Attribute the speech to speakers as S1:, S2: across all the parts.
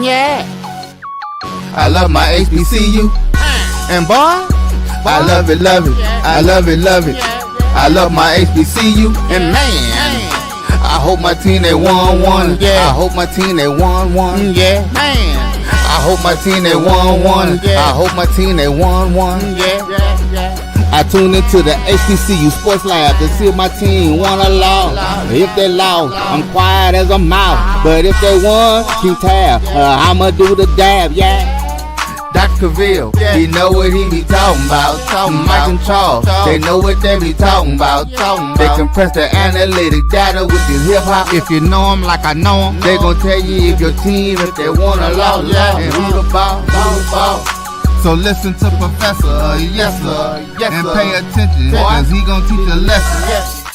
S1: yeah.
S2: I love my HBCU. And boy, I love it, love it. I love it, love it. I love my HBCU. And man, I hope my team they won one.
S1: Yeah.
S2: I hope my team they won one.
S1: Yeah, man.
S2: I hope my team they won one.
S1: Yeah.
S2: I hope my team they won one.
S1: Yeah.
S2: I tune into the HBCU Sports Lab to see if my team won or lost. If they lost, I'm quiet as a mouse. But if they won, keep tab. I'ma do the dab, yeah. Dr. Cavil, he know what he be talking about. Mike and Charles, they know what they be talking about. They compress the analytic data with this hip hop. If you know them like I know them, they gon' tell you if your team, if they won or lost, and who the ball. So listen to Professor, yes sir, and pay attention, cause he gon' teach a lesson.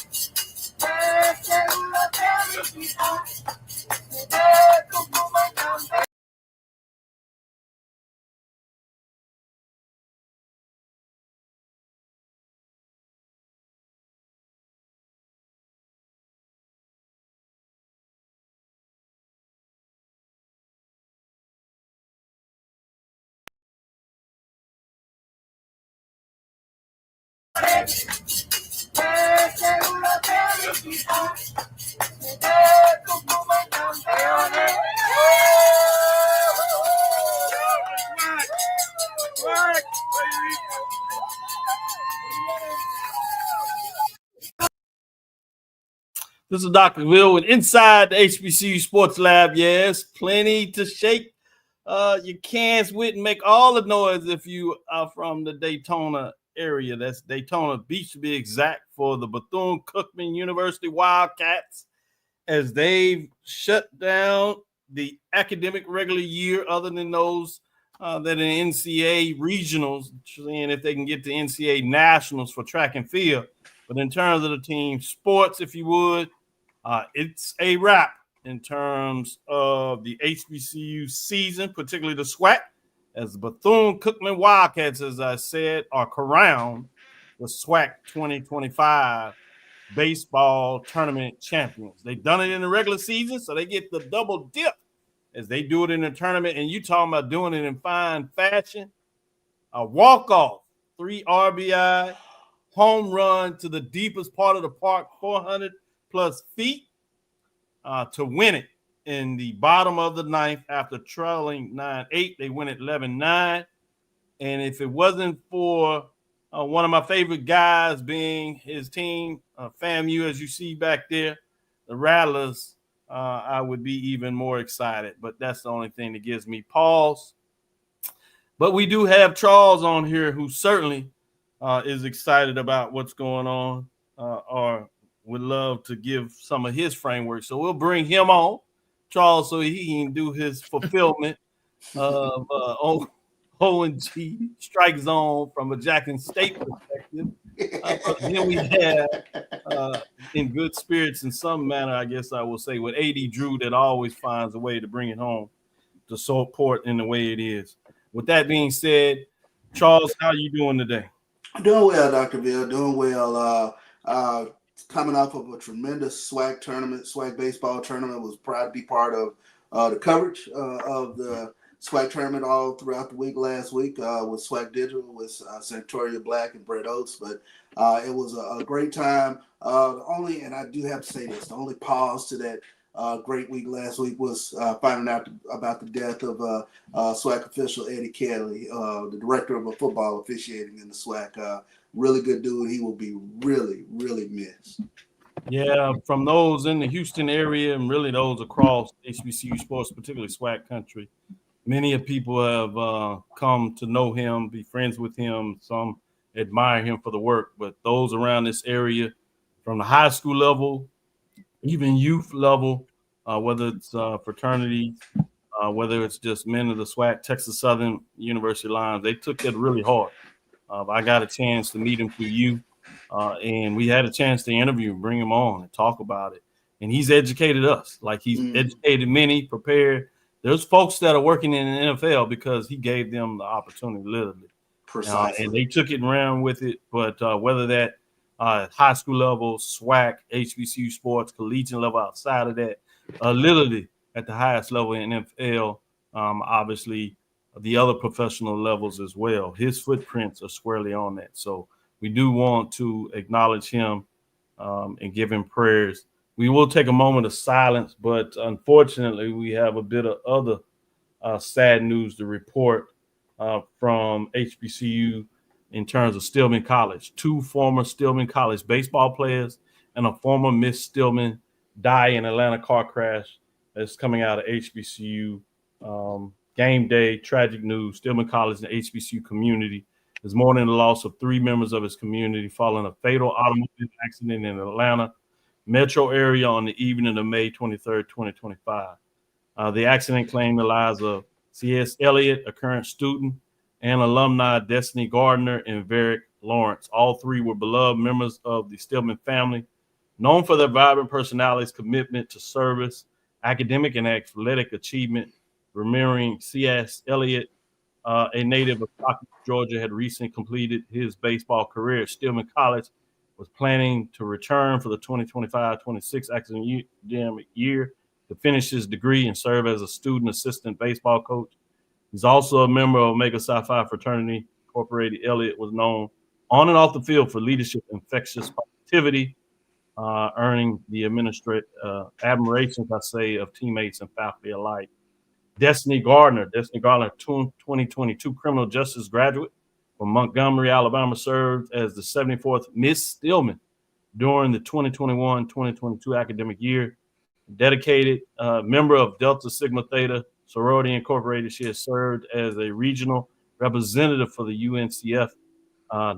S3: This is Dr. Cavil with Inside the HBCU Sports Lab. Yes, plenty to shake your cans with and make all the noise if you are from the Daytona area. That's Daytona Beach to be exact, for the Bethune-Cookman University Wildcats, as they've shut down the academic regular year other than those that are in NCAA regionals, and if they can get to NCAA nationals for track and field. But in terms of the team sports, if you would, it's a wrap in terms of the HBCU season, particularly the SWAC, as the Bethune-Cookman Wildcats, as I said, are crowned the SWAC 2025 baseball tournament champions. They've done it in the regular season, so they get the double dip as they do it in the tournament. And you talking about doing it in fine fashion. A walk-off, 3 RBI, home run to the deepest part of the park, 400 plus feet, to win it in the bottom of the ninth after trailing 9-8. They win it 11-9. And if it wasn't for one of my favorite guys being his team, FAMU, as you see back there, the Rattlers, I would be even more excited. But that's the only thing that gives me pause. But we do have Charles on here who certainly is excited about what's going on, or would love to give some of his framework. So we'll bring him on, Charles, so he can do his fulfillment of O&G strike zone from a Jackson State perspective. Then we have in good spirits in some manner, I guess I will say, with A.D. Drew, that always finds a way to bring it home to support in the way it is. With that being said, Charles, how are you doing today?
S4: Doing well, Dr. Bill. Doing well. Coming off of a tremendous SWAC tournament, SWAC baseball tournament. Was proud to be part of the coverage of the SWAC tournament all throughout the week last week with SWAC Digital, with Santoria Black and Brett Oates. But it was a great time. And I do have to say this, the only pause to that great week last week was finding out about the death of SWAC official Eddie Kelly, the director of football officiating in the SWAC. Really good dude. He will be really, really missed.
S3: Yeah, from those in the Houston area and really those across HBCU sports, particularly SWAC country, many of people have come to know him, be friends with him. Some admire him for the work, but those around this area, from the high school level, even youth level, whether it's fraternity, whether it's just men of the SWAC, Texas Southern University Lions, they took that really hard. I got a chance to meet him through you, and we had a chance to interview him, bring him on and talk about it. And he's educated us, like he's educated many, prepared. There's folks that are working in the NFL because he gave them the opportunity, literally.
S4: Precisely.
S3: And they took it and ran with it. But whether that high school level, SWAC, HBCU sports, collegiate level outside of that, literally at the highest level in NFL, obviously the other professional levels as well. His footprints are squarely on that. So we do want to acknowledge him and give him prayers. We will take a moment of silence, but unfortunately, we have a bit of other sad news to report from HBCU in terms of Stillman College. 2 former Stillman College baseball players and a former Miss Stillman die in Atlanta car crash that's coming out of HBCU. Game day, tragic news. Stillman College and the HBCU community is mourning the loss of 3 members of its community following a fatal automobile accident in Atlanta metro area on the evening of May 23rd, 2025. The accident claimed the lives of C.S. Elliott, a current student, and alumni Destiny Gardner and Varick Lawrence. All 3 were beloved members of the Stillman family, known for their vibrant personalities, commitment to service, academic and athletic achievement. Remembering C.S. Elliott, a native of Stockton, Georgia, had recently completed his baseball career at Stillman College, was planning to return for the 2025-26 academic year to finish his degree and serve as a student assistant baseball coach. He's also a member of Omega Psi Phi fraternity incorporated. Elliott was known on and off the field for leadership and infectious positivity, earning the admiration, of teammates and faculty alike. Destiny Gardner, 2022 criminal justice graduate from Montgomery, Alabama, served as the 74th Miss Stillman during the 2021-2022 academic year. Dedicated member of Delta Sigma Theta Sorority Incorporated, she has served as a regional representative for the UNCF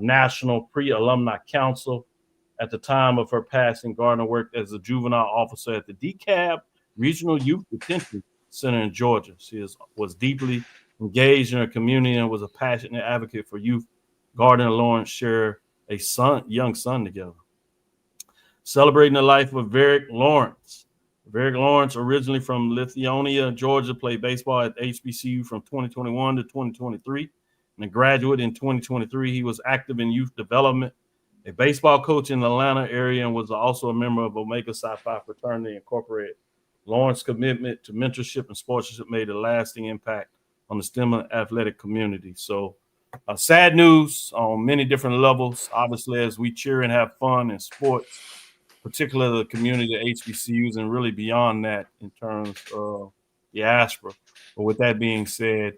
S3: National Pre-Alumni Council. At the time of her passing, Gardner worked as a juvenile officer at the DeKalb Regional Youth Detention Center in Georgia. She was deeply engaged in her community and was a passionate advocate for youth. Gardner and Lawrence share a young son together. Celebrating the life of Varick Lawrence. Varick Lawrence, originally from Lithonia, Georgia, played baseball at HBCU from 2021 to 2023. And a graduate in 2023, he was active in youth development, a baseball coach in the Atlanta area, and was also a member of Omega Psi Phi fraternity incorporated. Lawrence's commitment to mentorship and sportsmanship made a lasting impact on the Stillman athletic community. So sad news on many different levels. Obviously, as we cheer and have fun in sports, particularly the community of HBCUs and really beyond that in terms of diaspora. But with that being said,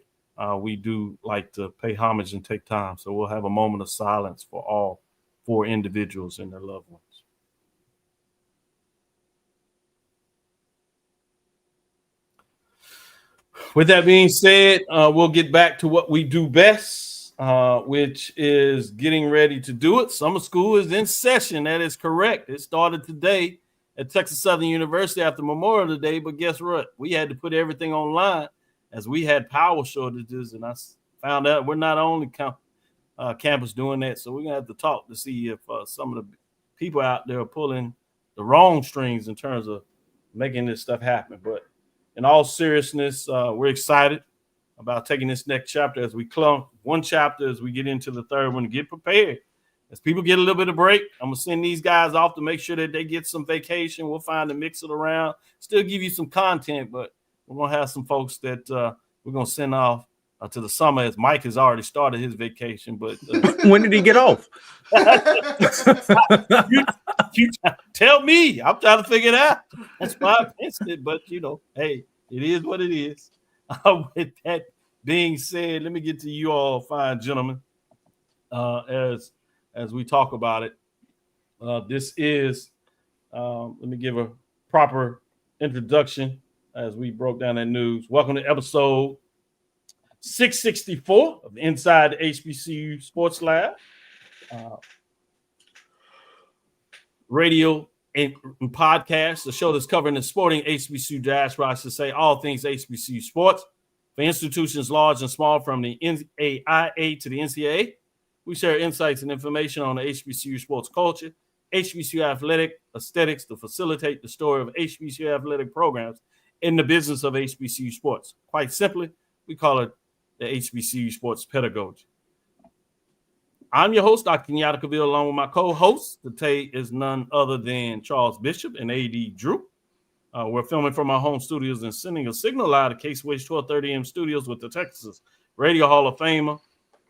S3: we do like to pay homage and take time. So we'll have a moment of silence for all 4 individuals and their loved ones. With that being said, we'll get back to what we do best, which is getting ready to do it. Summer school is in session. That is correct. It started today at Texas Southern University after Memorial Day. But guess what? We had to put everything online as we had power shortages. And I found out we're not only campus doing that. So we're going to have to talk to see if some of the people out there are pulling the wrong strings in terms of making this stuff happen. But in all seriousness, we're excited about taking this next chapter as we clunk one chapter as we get into the third one to get prepared. As people get a little bit of break, I'm going to send these guys off to make sure that they get some vacation. We'll find to mix it around, still give you some content, but we're going to have some folks that we're going to send off to the summer as Mike has already started his vacation. But
S1: when did he get off?
S3: you tell me. I'm trying to figure it out. That's why I missed it. But, hey, it is what it is. With that being said, let me get to you all fine gentlemen as we talk about it. This is, let me give a proper introduction as we broke down that news. Welcome to episode 664 of Inside the HBCU Sports Lab. Radio and podcast, the show that's covering the sporting HBCU diaspora, I should say, all things HBCU sports for institutions large and small, from the NAIA to the NCAA. We share insights and information on the HBCU sports culture, HBCU athletic aesthetics to facilitate the story of HBCU athletic programs in the business of HBCU sports. Quite simply, we call it the HBCU sports pedagogy. I'm your host, Dr. Cavil, along with my co-host. Today is none other than Charles Bishop and A.D. Drew. We're filming from our home studios and sending a signal live to K-Switch 1230 AM studios with the Texas Radio Hall of Famer,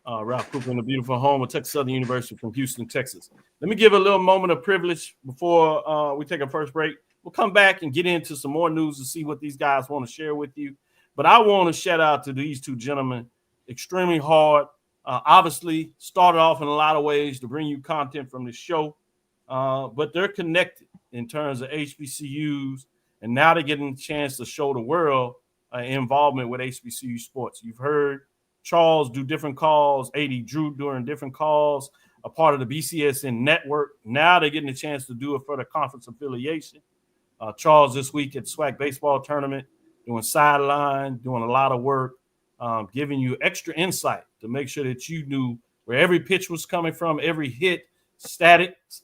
S3: Ralph Cooper, in the beautiful home of Texas Southern University from Houston, Texas. Let me give a little moment of privilege before we take our first break. We'll come back and get into some more news to see what these guys want to share with you. But I want to shout out to these two gentlemen. Extremely hard. Obviously, started off in a lot of ways to bring you content from the show. But they're connected in terms of HBCUs. And now they're getting a chance to show the world involvement with HBCU sports. You've heard Charles do different calls, AD Drew doing different calls, a part of the BCSN network. Now they're getting a chance to do it for the conference affiliation. Charles this week at the SWAC baseball tournament, doing sideline, doing a lot of work, giving you extra insight to make sure that you knew where every pitch was coming from, every hit, statics,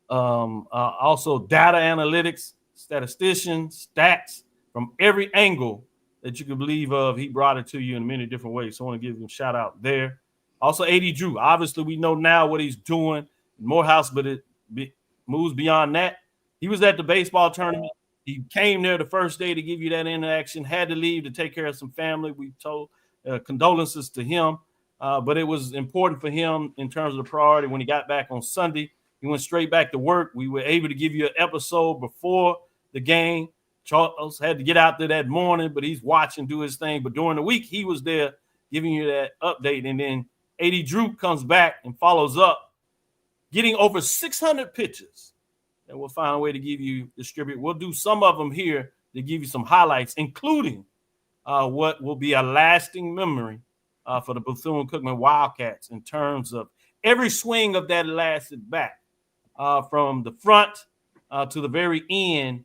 S3: also data analytics, statisticians, stats from every angle that you could believe of. He brought it to you in many different ways. So I want to give him a shout out there. Also, AD Drew. Obviously, we know now what he's doing in Morehouse, but it moves beyond that. He was at the baseball tournament. He came there the first day to give you that interaction, had to leave to take care of some family. We told condolences to him, but it was important for him in terms of the priority. When he got back on Sunday, he went straight back to work. We were able to give you an episode before the game. Charles had to get out there that morning, but he's watching, do his thing. But during the week, he was there giving you that update. And then AD Drew comes back and follows up, getting over 600 pitches. And we'll find a way to give you distribute. We'll do some of them here to give you some highlights, including what will be a lasting memory for the Bethune-Cookman Wildcats in terms of every swing of that lasted back from the front to the very end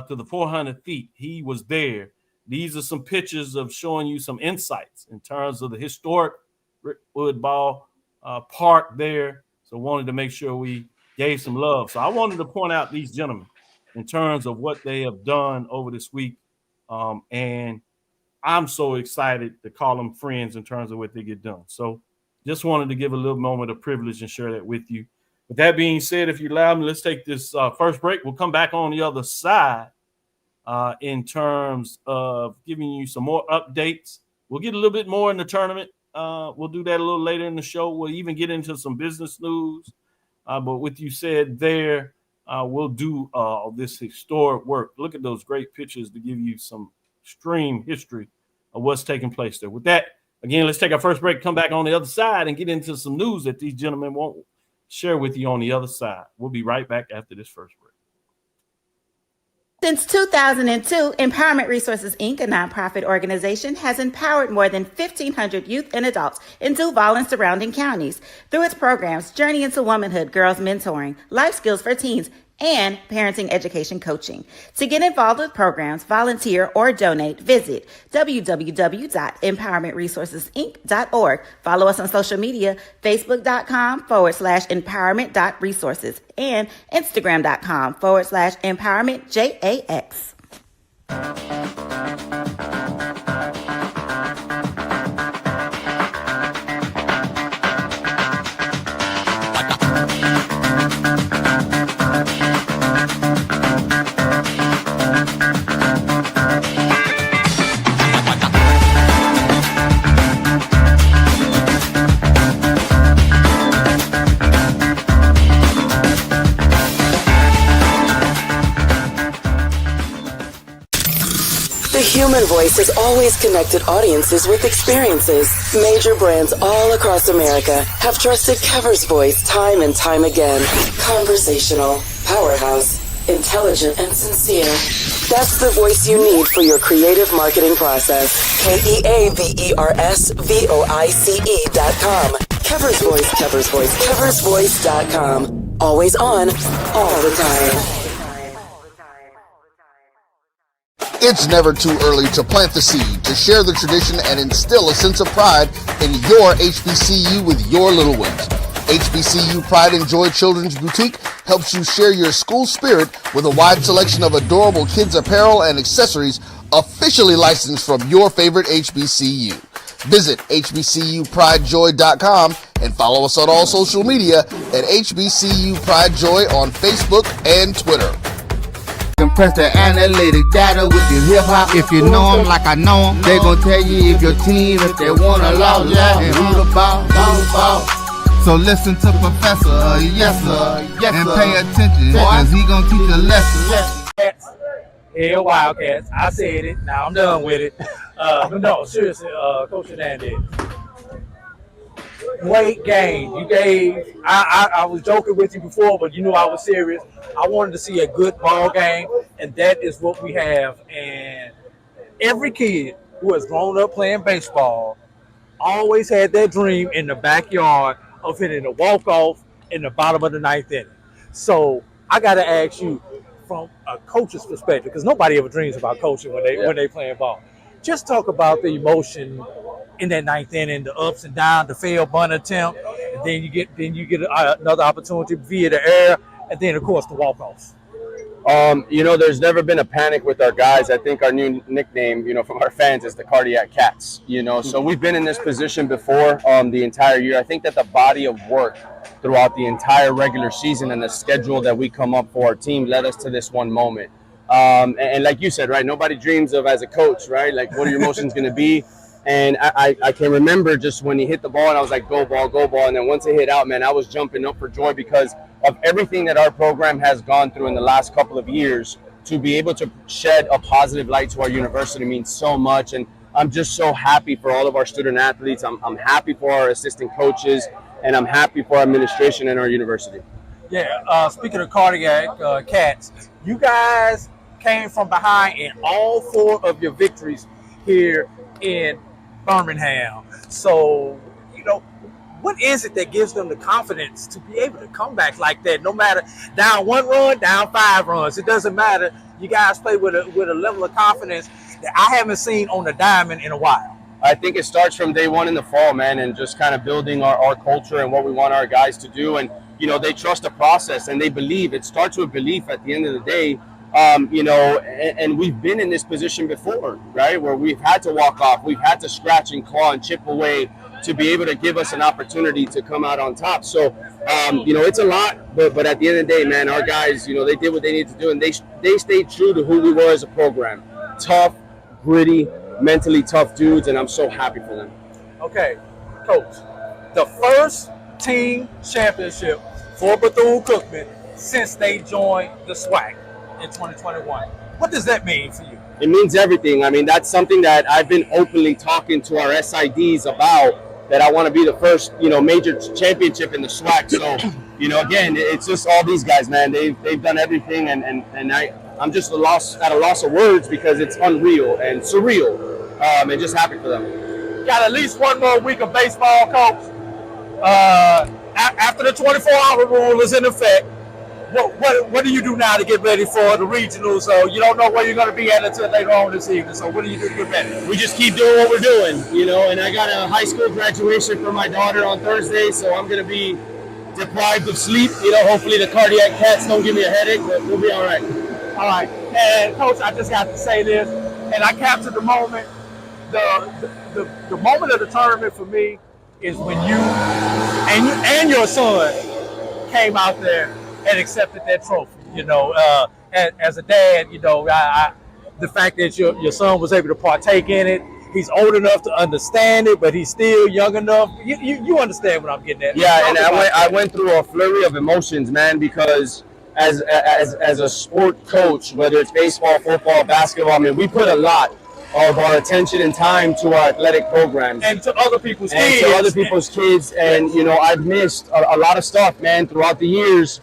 S3: to the 400 feet. He was there. These are some pictures of showing you some insights in terms of the historic Rickwood Ball Park there. So wanted to make sure we gave some love. So I wanted to point out these gentlemen in terms of what they have done over this week. And I'm so excited to call them friends in terms of what they get done. So just wanted to give a little moment of privilege and share that with you. With that being said, if you allow me, let's take this first break. We'll come back on the other side in terms of giving you some more updates. We'll get a little bit more in the tournament. We'll do that a little later in the show. We'll even get into some business news. But with you said there, we'll do this historic work. Look at those great pictures to give you some extreme history of what's taking place there. With that, again, let's take our first break, come back on the other side, and get into some news that these gentlemen won't share with you on the other side. We'll be right back after this first break.
S1: Since 2002, Empowerment Resources, Inc., a nonprofit organization, has empowered more than 1,500 youth and adults in Duval and surrounding counties. Through its programs, Journey into Womanhood, Girls Mentoring, Life Skills for Teens, and Parenting Education Coaching. To get involved with programs, volunteer, or donate, visit www.empowermentresourcesinc.org. Follow us on social media, facebook.com/empowerment.resources and instagram.com/empowermentjax.
S5: Human Voice has always connected audiences with experiences. Major brands all across America have trusted Kever's voice time and time again. Conversational, powerhouse, intelligent, and sincere. That's the voice you need for your creative marketing process. KeaversVoice.com. Kever's Voice, Kever's Voice, KeversVoice.com. Always on, all the time.
S6: It's never too early to plant the seed, to share the tradition, and instill a sense of pride in your HBCU with your little ones. HBCU Pride and Joy Children's Boutique helps you share your school spirit with a wide selection of adorable kids apparel and accessories officially licensed from your favorite HBCU. Visit hbcupridejoy.com and follow us on all social media at HBCU Pride Joy on Facebook and Twitter.
S2: press the analytic data with the hip hop. If you know them like I know them, they gon' tell you if your team, if they wanna lose, yeah, and who the ball. So listen to Professor, yes sir, and pay attention, cause he gon' teach a lesson.
S7: Hell Wildcats. I said it. Now I'm done with it. But no, seriously, Coach Hernandez. Great game. You gave. I was joking with you before, but you knew I was serious. I wanted to see a good ball game, and that is what we have. And every kid who has grown up playing baseball always had that dream in the backyard of hitting a walk-off in the bottom of the ninth inning. So I got to ask you, from a coach's perspective, because nobody ever dreams about coaching when they playing ball. Just talk about the emotion in that ninth inning, the ups and downs, the failed bunt attempt, and then you get another opportunity via the air, and then of course the walk-offs.
S8: There's never been a panic with our guys. I think our new nickname, from our fans is the Cardiac Cats, So we've been in this position before the entire year. I think that the body of work throughout the entire regular season and the schedule that we come up for our team led us to this one moment. And like you said, right, nobody dreams of as a coach, right? Like, what are your emotions going to be? And I can remember just when he hit the ball and I was like, go ball, go ball. And then once it hit out, man, I was jumping up for joy because of everything that our program has gone through in the last couple of years. To be able to shed a positive light to our university means so much. And I'm just so happy for all of our student athletes. I'm happy for our assistant coaches, and I'm happy for our administration and our university.
S7: Yeah, speaking of Cardiac Cats, you guys came from behind in all 4 of your victories here in Birmingham. So, what is it that gives them the confidence to be able to come back like that? No matter down 1 run, down 5 runs, it doesn't matter. You guys play with a level of confidence that I haven't seen on the diamond in a while.
S8: I think it starts from day one in the fall, man, and just kind of building our culture and what we want our guys to do. And, they trust the process and they believe. It starts with belief at the end of the day. And we've been in this position before, right, where we've had to walk off, we've had to scratch and claw and chip away to be able to give us an opportunity to come out on top. So, it's a lot, but at the end of the day, man, our guys, they did what they needed to do, and they stayed true to who we were as a program. Tough, gritty, mentally tough dudes, and I'm so happy for them.
S7: Okay, Coach, the first team championship for Bethune-Cookman since they joined the SWAC in 2021. What does that mean for you?
S8: It means everything. I mean, that's something that I've been openly talking to our SIDs about, that I want to be the first, major championship in the SWAC. So, again, it's just all these guys, man. They've done everything, and I'm just at a loss of words because it's unreal and surreal, and just happy for them.
S7: Got at least 1 more week of baseball, Coach. After the 24-hour rule is in effect, what do you do now to get ready for the regionals? So you don't know where you're going to be at until later on this evening. So what do you do to get ready?
S8: We just keep doing what we're doing, and I got a high school graduation for my daughter on Thursday, so I'm going to be deprived of sleep. Hopefully the Cardiac Cats don't give me a headache, but we'll be all right.
S7: All right. And, Coach, I just got to say this, and I captured the moment. The moment of the tournament for me is when you and your son came out there and accepted that trophy. As a dad, the fact that your son was able to partake in it, he's old enough to understand it, but he's still young enough. You understand what I'm getting at?
S8: Yeah, and I went through a flurry of emotions, man, because as a sport coach, whether it's baseball, football, basketball, I mean, we put a lot of our attention and time to our athletic programs
S7: and to other people's kids.
S8: And I've missed a lot of stuff, man, throughout the years.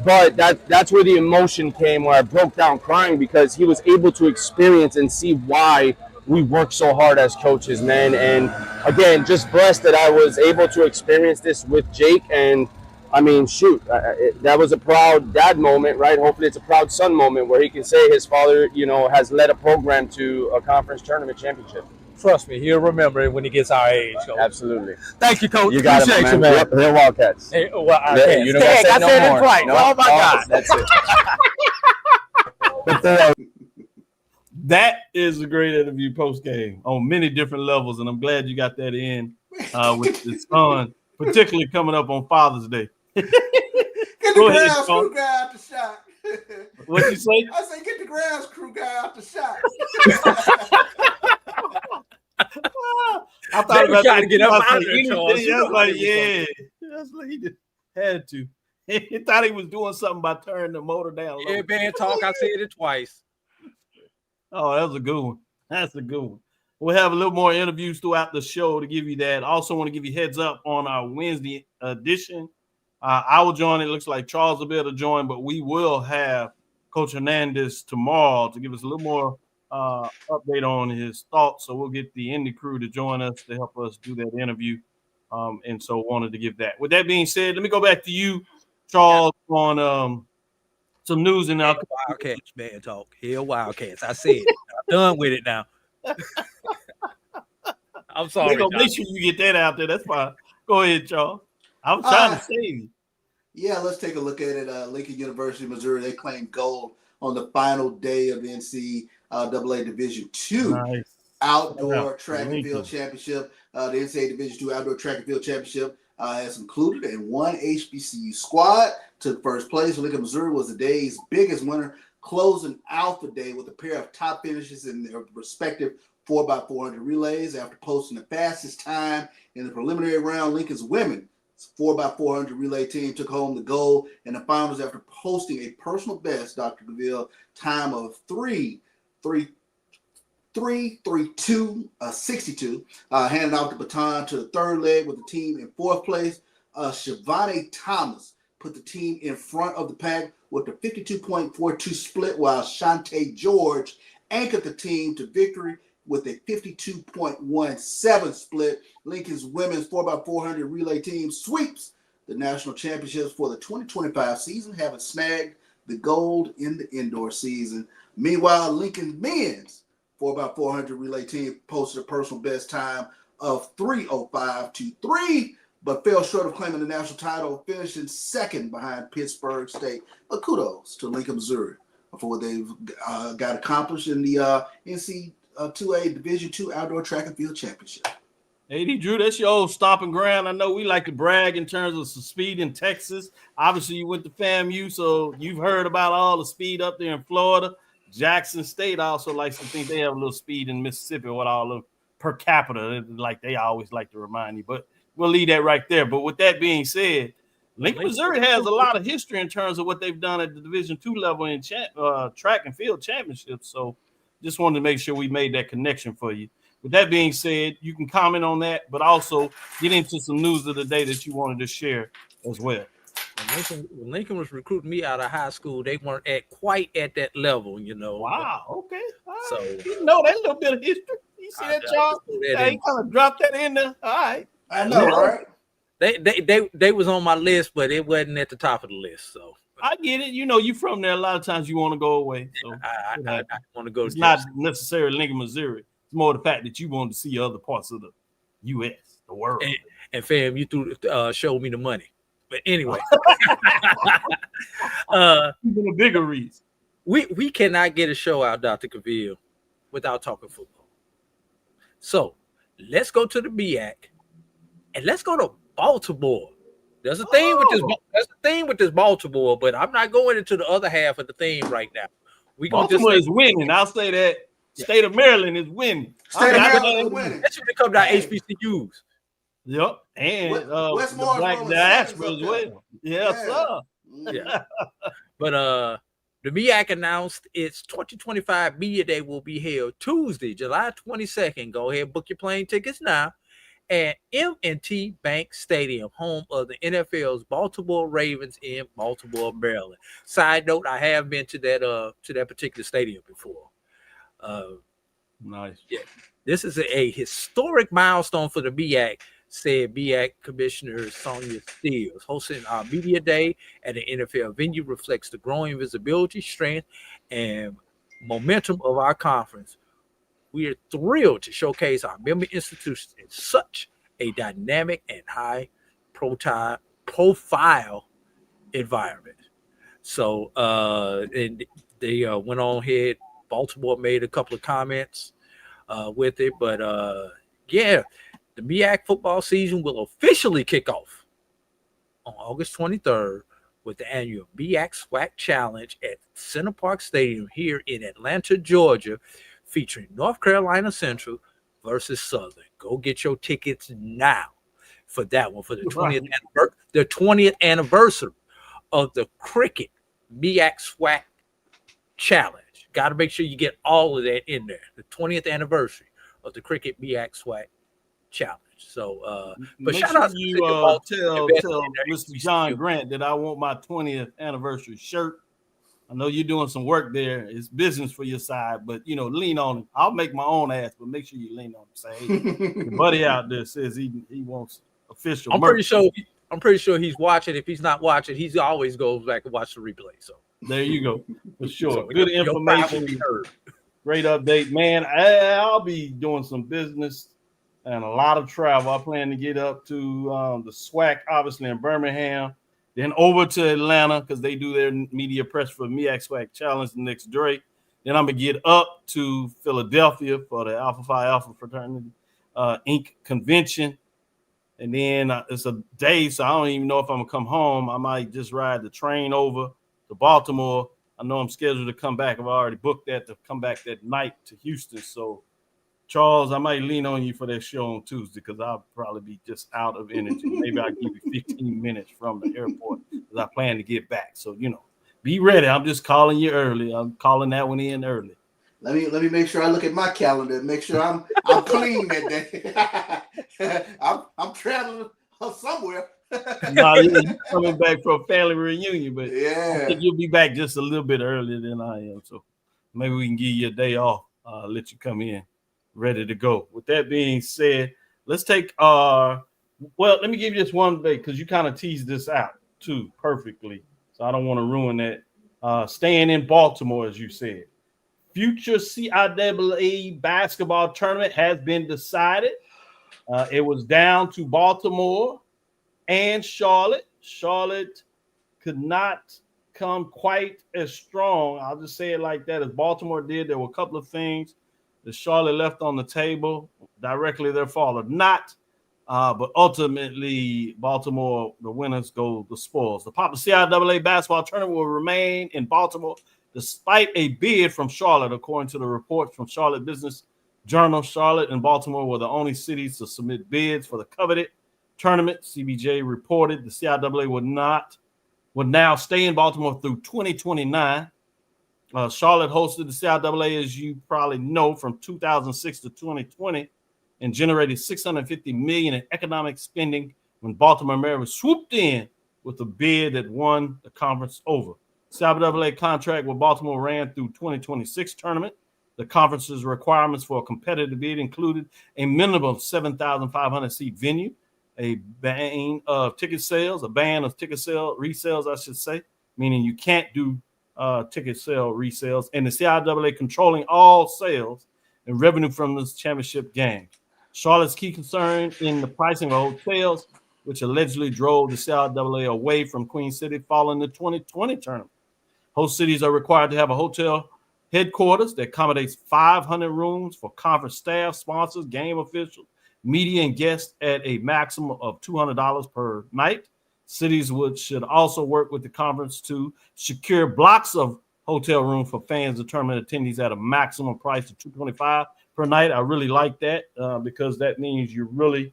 S8: But that's where the emotion came, where I broke down crying, because he was able to experience and see why we work so hard as coaches, man. And again, just blessed that I was able to experience this with Jake. And I mean, shoot, that was a proud dad moment, right? Hopefully it's a proud son moment where he can say his father, has led a program to a conference tournament championship.
S7: Trust me, he'll remember it when he gets our age. Coach.
S8: Absolutely.
S7: Thank you, Coach.
S8: You got it, man. Yep, they're Wildcats.
S7: Hey, well, I said it right. No, oh, my God.
S8: That's it.
S3: That is a great interview post-game on many different levels, and I'm glad you got that in with his son, particularly coming up on Father's Day.
S4: Get the ground, screw guy out the shot.
S3: What'd you say?
S4: I say, get the grass crew guy out the shot.
S3: I thought about
S7: trying to
S3: that
S7: get
S3: too.
S7: up
S3: I
S7: out
S3: said,
S7: of there,
S3: anything.
S7: Charles. You
S3: I
S7: know
S3: was
S7: how
S3: like,
S7: they was
S3: yeah. That's like he just had to. He thought he was doing something by turning the motor down low.
S7: Yeah, man, talk. I said it twice.
S3: Oh, that was a good one. That's a good one. We'll have a little more interviews throughout the show to give you that. Also, want to give you heads up on our Wednesday edition. I will join. It looks like Charles will be able to join, but we will have Coach Hernandez tomorrow to give us a little more update on his thoughts. So we'll get the Indy crew to join us to help us do that interview. And so wanted to give that. With that being said, let me go back to you, Charles, on some news in our
S7: Wildcats, man, talk. Hell, Wildcats. I said it. I'm done with it now. I'm sorry.
S3: They're gonna make sure you get that out there. That's fine. Go ahead, Charles. I'm trying to save you.
S4: Yeah, let's take a look at it. Lincoln University, Missouri, they claimed gold on the final day of the NCAA Division II Outdoor Track and Field Championship. The NCAA Division II Outdoor Track and Field Championship has included and one HBCU squad took first place. Lincoln, Missouri was the day's biggest winner, closing out the day with a pair of top finishes in their respective 4x400 relays. After posting the fastest time in the preliminary round, Lincoln's women 4x400 relay team took home the gold in the finals after posting a personal best, Dr. Cavil, time of 3:32:62, handing off the baton to the third leg with the team in fourth place. Shivani Thomas put the team in front of the pack with a 52.42 split, while Shantae George anchored the team to victory with a 52.17 split. Lincoln's women's 4x400 relay team sweeps the national championships for the 2025 season, having snagged the gold in the indoor season. Meanwhile, Lincoln men's 4x400 relay team posted a personal best time of 3:05:23, but fell short of claiming the national title, finishing second behind Pittsburgh State. But kudos to Lincoln, Missouri for what they've got accomplished in the NCAA Division II Outdoor Track and Field Championship.
S3: AD Drew, that's your old stomping ground. I know we like to brag in terms of some speed in Texas. Obviously, you went to FAMU, so you've heard about all the speed up there in Florida. Jackson State also likes to think they have a little speed in Mississippi with all the per capita, like they always like to remind you. But we'll leave that right there. But with that being said, Lincoln, Missouri has a lot of history in terms of what they've done at the Division II level in track and field championships. So just wanted to make sure we made that connection for you. With that being said, you can comment on that, but also get into some news of the day that you wanted to share as well.
S7: When Lincoln was recruiting me out of high school, they weren't quite at that level, you know.
S3: Wow, okay.
S7: So
S3: you know that little bit of history. You see that, Charles? He kind of dropped that in there. All right.
S4: I know, right?
S7: They was on my list, but it wasn't at the top of the list. So
S3: I get it. You know, you from there. A lot of times you want to go away. So
S7: I want to go.
S3: It's not necessarily Lincoln, Missouri. It's more the fact that you wanted to see other parts of the U.S., the world.
S7: And fam, you showed me the money. But anyway,
S3: even a bigger reason.
S7: We cannot get a show out, Dr. Cavil, without talking football. So let's go to the BAC and let's go to Baltimore. There's a theme with this Baltimore, but I'm not going into the other half of the theme right now.
S3: Baltimore is winning. I'll say that. State of Maryland is winning.
S4: State of Maryland is winning.
S7: That should come down HBCUs.
S3: Yep, and the Black diaspora as well. Yes, sir.
S7: Yeah. But the MEAC announced its 2025 Media Day will be held Tuesday, July 22nd. Go ahead and book your plane tickets now at M&T Bank Stadium, home of the NFL's Baltimore Ravens in Baltimore, Maryland. Side note, I have been to that particular stadium before.
S3: Nice.
S7: Yeah, this is a historic milestone for the BAC, said BAC Commissioner Sonia Steels. Hosting our Media Day at an NFL venue reflects the growing visibility, strength, and momentum of our conference. We are thrilled to showcase our member institutions in such a dynamic and high profile environment. So, and they went on ahead. Baltimore made a couple of comments with it, but yeah, the MEAC football season will officially kick off on August 23rd with the annual MEAC SWAC Challenge at Center Park Stadium here in Atlanta, Georgia, featuring North Carolina Central versus Southern. Go get your tickets now for that one, for the 20th anniversary of the Cricket MEAC SWAC Challenge. Got to make sure you get all of that in there. The 20th anniversary of the Cricket MEAC SWAC Challenge. So, but
S3: make
S7: shout
S3: sure
S7: out to
S3: you tell Mr. John Grant that I want my 20th anniversary shirt. I know you're doing some work there. It's business for your side, but lean on him. I'll make my own ass, but make sure you lean on him. Say, hey, your buddy out there says he wants official.
S7: I'm pretty sure he's watching. If he's not watching, he always goes back and watch the replay. So
S3: there you go, for sure.
S7: So
S3: good information. Great update, man. I'll be doing some business and a lot of travel. I plan to get up to the SWAC, obviously in Birmingham. Then over to Atlanta because they do their media press for MEAC SWAC Challenge the next day. Then I'm going to get up to Philadelphia for the Alpha Phi Alpha Fraternity Inc. convention. And then it's a day, so I don't even know if I'm going to come home. I might just ride the train over to Baltimore. I know I'm scheduled to come back. I've already booked that to come back that night to Houston. So, Charles, I might lean on you for that show on Tuesday because I'll probably be just out of energy. Maybe I'll give you 15 minutes from the airport because I plan to get back. So, be ready. I'm just calling you early. I'm calling that one in early.
S4: Let me make sure I look at my calendar and make sure I'm clean that day. I'm traveling somewhere.
S3: No, you're coming back for a family reunion, but
S4: yeah,
S3: I think you'll be back just a little bit earlier than I am. So maybe we can give you a day off, let you come in ready to go. With that being said, let's take let me give you this one day because you kind of teased this out too perfectly. So I don't want to ruin that. Staying in Baltimore, as you said. Future CIAA basketball tournament has been decided. It was down to Baltimore and Charlotte. Charlotte could not come quite as strong. I'll just say it like that as Baltimore did. There were a couple of things that Charlotte left on the table, directly their fault or not. But ultimately, Baltimore, the winners go the spoils. The Papa CIAA basketball tournament will remain in Baltimore despite a bid from Charlotte, according to the reports from Charlotte Business Journal. Charlotte and Baltimore were the only cities to submit bids for the coveted tournament. CBJ reported the CIAA would now stay in Baltimore through 2029. Charlotte hosted the CIAA, as you probably know, from 2006 to 2020 and generated $650 million in economic spending when Baltimore Mariners swooped in with a bid that won the conference over. CIAA contract with Baltimore ran through 2026 tournament. The conference's requirements for a competitive bid included a minimum of 7,500 seat venue, a ban of ticket sales, resales, I should say, meaning you can't do ticket sale resales, and the CIAA controlling all sales and revenue from this championship game. Charlotte's key concern in the pricing of hotels, which allegedly drove the CIAA away from Queen City following the 2020 tournament. Host cities are required to have a hotel headquarters that accommodates 500 rooms for conference staff, sponsors, game officials, media, and guests at a maximum of $200 per night. Cities should also work with the conference to secure blocks of hotel room for fans and tournament attendees at a maximum price of $225 per night. I really like that because that means you're really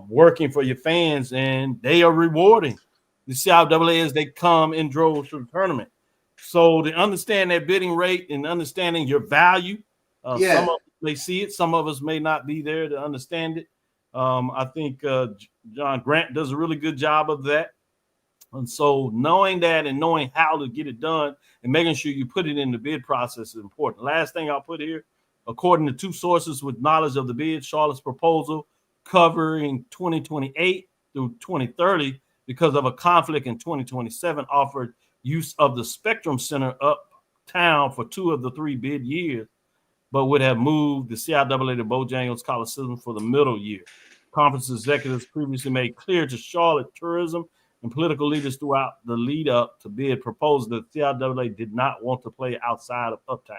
S3: working for your fans and they are rewarding the CIAA as they come in droves to the tournament. So to understand that bidding rate and understanding your value, some of us may see it, some of us may not be there to understand it. I think John Grant does a really good job of that. And so knowing that and knowing how to get it done and making sure you put it in the bid process is important. Last thing I'll put here, according to two sources with knowledge of the bid, Charlotte's proposal covering 2028 through 2030 because of a conflict in 2027 offered use of the Spectrum Center uptown for 2 of the 3 bid years, but would have moved the CIAA to Bojangles Coliseum for the middle year. Conference executives previously made clear to Charlotte tourism and political leaders throughout the lead up to bid proposed that CIAA did not want to play outside of uptown.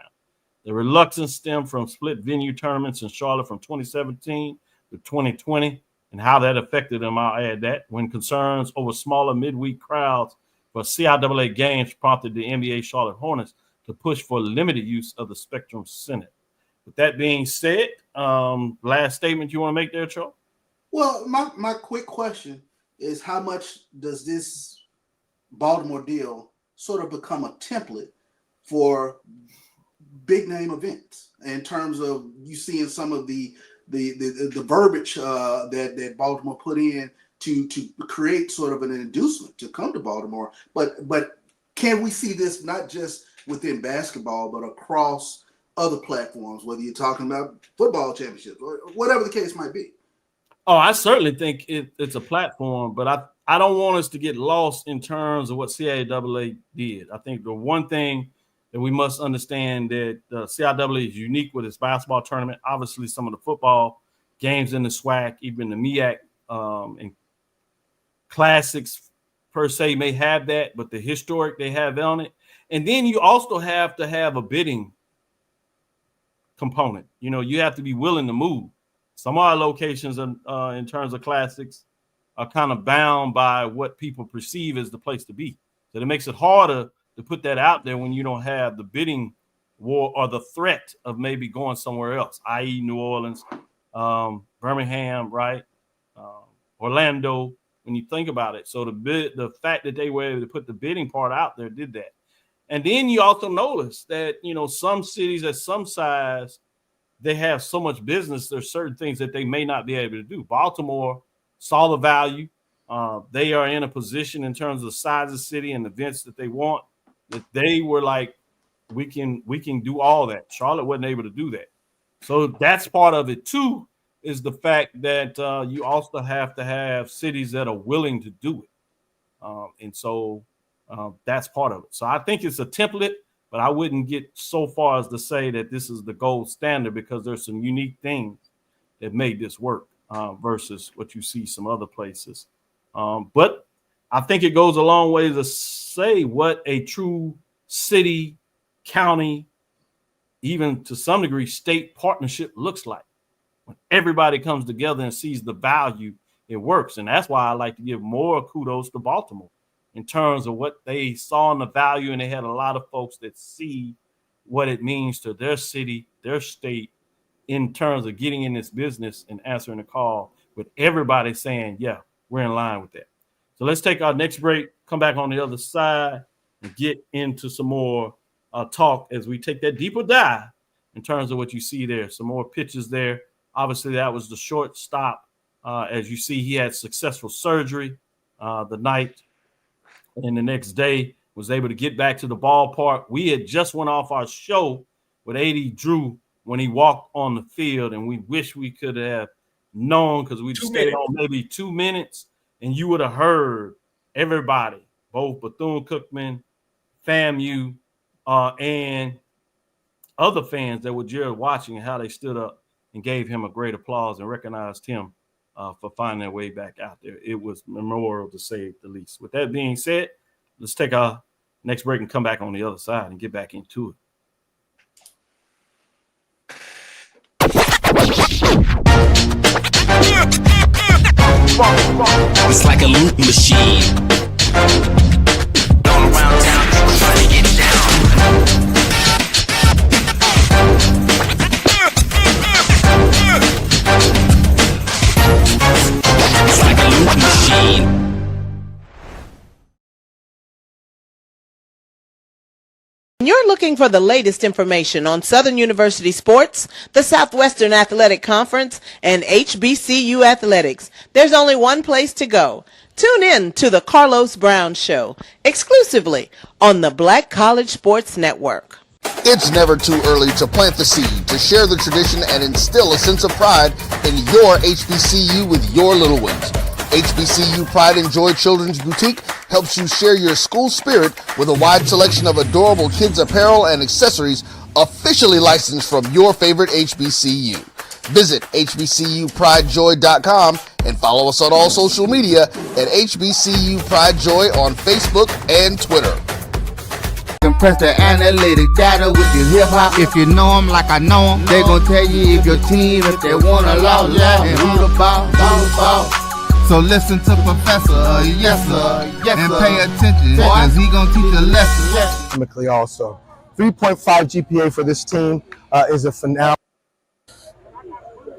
S3: The reluctance stemmed from split venue tournaments in Charlotte from 2017 to 2020 and how that affected them. I'll add that when concerns over smaller midweek crowds for CIAA games prompted the NBA Charlotte Hornets to push for limited use of the Spectrum Center. With that being said, last statement you want to make there, Charles?
S4: Well, my quick question is, how much does this Baltimore deal sort of become a template for big name events in terms of you seeing some of the verbiage that Baltimore put in to create sort of an inducement to come to Baltimore? But can we see this not just within basketball, but across other platforms, whether you're talking about football championships or whatever the case might be?
S3: Oh, I certainly think it's a platform, but I don't want us to get lost in terms of what CIAA did. I think the one thing that we must understand that CIAA is unique with its basketball tournament. Obviously, some of the football games in the SWAC, even the MEAC and classics per se may have that, but the historic they have on it. And then you also have to have a bidding component. You know, you have to be willing to move. Some of our locations in terms of classics are kind of bound by what people perceive as the place to be. So it makes it harder to put that out there when you don't have the bidding war or the threat of maybe going somewhere else, i.e. New Orleans, Birmingham, right? Orlando, when you think about it. So the fact that they were able to put the bidding part out there did that. And then you also notice that, you know, some cities at some size, they have so much business, there's certain things that they may not be able to do. Baltimore saw the value. They are in a position in terms of the size of the city and events that they want, that they were like, we can do all that. Charlotte wasn't able to do that. So that's part of it too, is the fact that you also have to have cities that are willing to do it. And so that's part of it. So I think it's a template, but I wouldn't get so far as to say that this is the gold standard, because there's some unique things that made this work versus what you see some other places. But I think it goes a long way to say what a true city, county, even to some degree state partnership looks like. When everybody comes together and sees the value, it works. And that's why I like to give more kudos to Baltimore in terms of what they saw in the value. And they had a lot of folks that see what it means to their city, their state, in terms of getting in this business and answering the call, with everybody saying, yeah, we're in line with that. So let's take our next break, come back on the other side, and get into some more talk as we take that deeper dive in terms of what you see there. Some more pictures there. Obviously, that was the short stop. As you see, he had successful surgery the night, and the next day was able to get back to the ballpark. We had just went off our show with AD Drew when he walked on the field, and we wish we could have known, because we stayed on maybe 2 minutes, and you would have heard everybody, both Bethune-Cookman, FAMU, and other fans that were just watching, and how they stood up and gave him a great applause and recognized him for finding their way back out there. It was memorable, to say the least. With that being said, let's take our next break and come back on the other side and get back into it.
S9: It's like a loot machine. All around town, people trying to get down. It's like a loot machine.
S10: You're looking for the latest information on Southern University sports, the Southwestern Athletic Conference, and HBCU athletics. There's only one place to go. Tune in to the Carlos Brown Show, exclusively on the Black College Sports Network.
S6: It's never too early to plant the seed, to share the tradition, and instill a sense of pride in your HBCU with your little ones. HBCU Pride and Joy Children's Boutique helps you share your school spirit with a wide selection of adorable kids apparel and accessories officially licensed from your favorite HBCU. Visit hbcupridejoy.com and follow us on all social media at HBCU Pride Joy on Facebook and Twitter.
S2: Compress the analytic data with your hip-hop. If you know them like I know them, they gon' tell you if your team, if they wanna lose, and who the ball. So listen to Professor, yes sir, and pay attention, cause he gonna teach a lesson.
S6: Academically also. 3.5 GPA for this team is a phenomenal.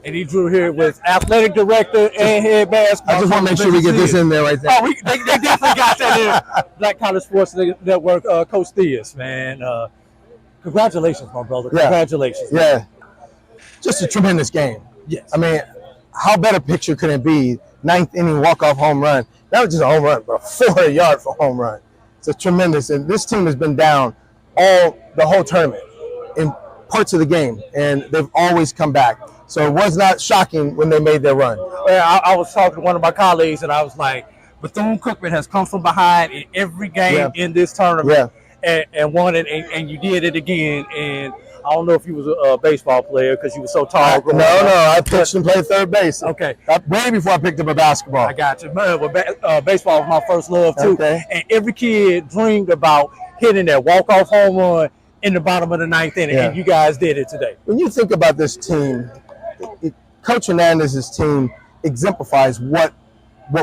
S7: And he drew here with athletic director and head basketball.
S6: I just want to make sure we get this in there right there.
S7: Oh, they definitely got that in. Black College Sports Network, Coach Theus, man. Congratulations, my brother. Congratulations.
S6: Yeah. Just a tremendous game.
S7: Yes.
S6: I mean, how better picture could it be? 9th inning walk-off home run. Not just a home run, but a 400-yard for home run. It's a tremendous. And this team has been down the whole tournament in parts of the game, and they've always come back. So it was not shocking when they made their run.
S7: I was talking to one of my colleagues, and I was like, Bethune-Cookman has come from behind in every game in this tournament and won it, and you did it again. And I don't know if you was a baseball player because you were so tall.
S6: No, I pitched and played third base.
S7: Okay.
S6: Way before I picked up a basketball.
S7: I got you. Baseball was my first love, too.
S6: Okay.
S7: And every kid dreamed about hitting that walk-off home run in the bottom of the 9th inning, and you guys did it today.
S6: When you think about this team, Coach Hernandez's team exemplifies what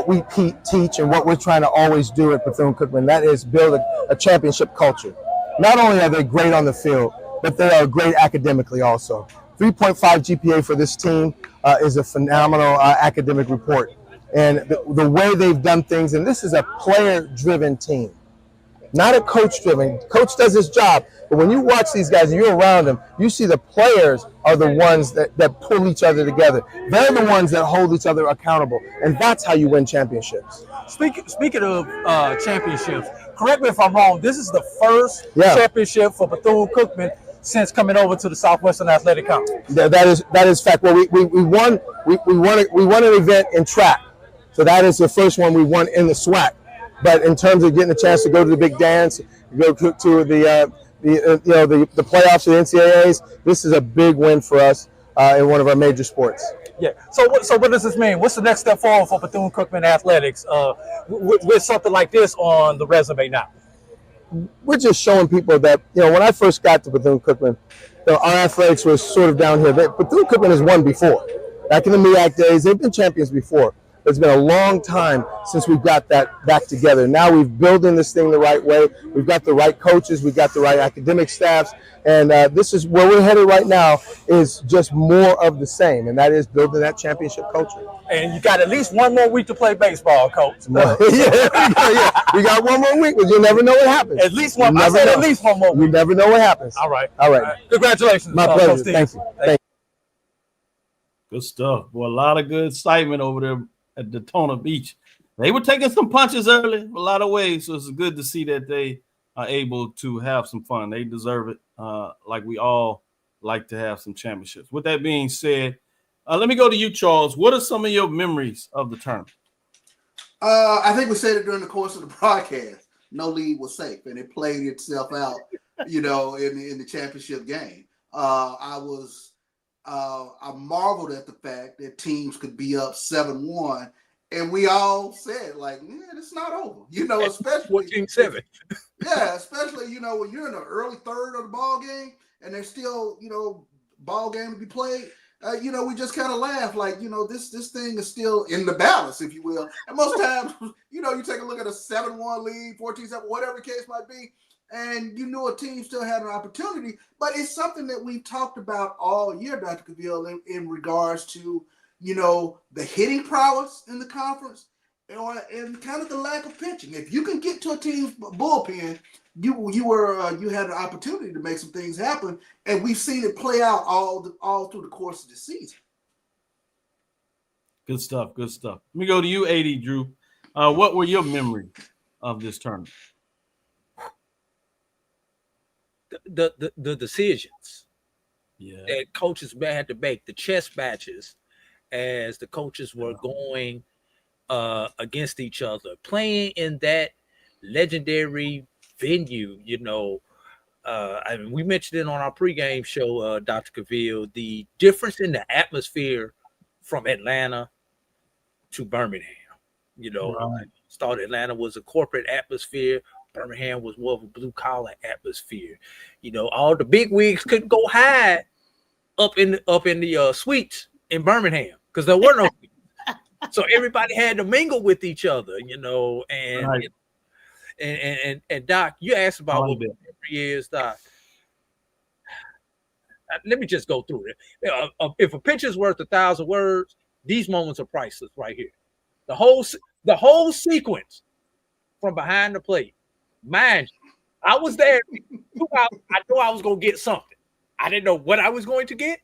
S6: we teach and what we're trying to always do at Bethune-Cookman. That is build a championship culture. Not only are they great on the field, but they are great academically also. 3.5 GPA for this team is a phenomenal academic report. And the way they've done things, and this is a player-driven team, not a coach-driven. Coach does his job, but when you watch these guys and you're around them, you see the players are the ones that pull each other together. They're the ones that hold each other accountable, and that's how you win championships.
S7: Speaking of championships, correct me if I'm wrong, this is the first championship for Bethune-Cookman since coming over to the Southwestern Athletic Conference.
S6: That is fact. Well, we won an event in track, so that is the first one we won in the SWAC. But in terms of getting a chance to go to the big dance, go to the playoffs of the NCAAs, this is a big win for us in one of our major sports.
S7: Yeah. So what does this mean? What's the next step forward for Bethune-Cookman athletics with something like this on the resume now?
S6: We're just showing people that, when I first got to Bethune-Cookman, our athletics was sort of down here. Bethune-Cookman has won before. Back in the MEAC days, they've been champions before. It's been a long time since we've got that back together. Now we've building this thing the right way. We've got the right coaches. We've got the right academic staffs. And this is where we're headed right now, is just more of the same. And that is building that championship culture.
S7: And you got at least one more week to play baseball, Coach.
S6: We got one more week, but you'll never know what happens.
S7: At least one. I said at least one more week.
S6: You never know what happens.
S7: All right.
S6: My
S7: Congratulations.
S6: pleasure. Thank you.
S3: Good stuff. Boy, a lot of good excitement over there at Daytona Beach. They were taking some punches early, a lot of ways, so it's good to see that they are able to have some fun. They deserve it, like we all like to have some championships. With that being said, let me go to you, Charles. What are some of your memories of the tournament?
S4: I think we said it during the course of the broadcast. No lead was safe, and it played itself out, in the championship game. I marveled at the fact that teams could be up 7-1, and we all said, it's not over. Especially
S7: 14-7.
S4: Yeah, especially when you're in the early third of the ball game, and there's still ball game to be played. We just kind of laugh this thing is still in the balance, if you will. And most times, you take a look at a 7-1 lead, 14-7, whatever the case might be, and a team still had an opportunity. But it's something that we've talked about all year, Dr. Cavil, in regards to, the hitting prowess in the conference and kind of the lack of pitching. If you can get to a team's bullpen, you had an opportunity to make some things happen, and we've seen it play out all through the course of the season.
S3: Good stuff. Let me go to you, AD Drew. What were your memories of this tournament?
S7: The decisions that coaches had to make, the chess matches as the coaches were going against each other, playing in that legendary venue. We mentioned it on our pregame show, Dr. Cavil, the difference in the atmosphere from Atlanta to Birmingham. Atlanta was a corporate atmosphere. Birmingham was more of a blue-collar atmosphere. All the big wigs couldn't go hide up in the suites in Birmingham because there were no suites. So everybody had to mingle with each other, and
S3: Right.
S7: and Doc, you asked about what memory is, Doc. Let me just go through it. If a picture's worth 1,000 words, these moments are priceless right here. The whole sequence from behind the plate. Mind you, I was there. I knew I was going to get something. I didn't know what I was going to get,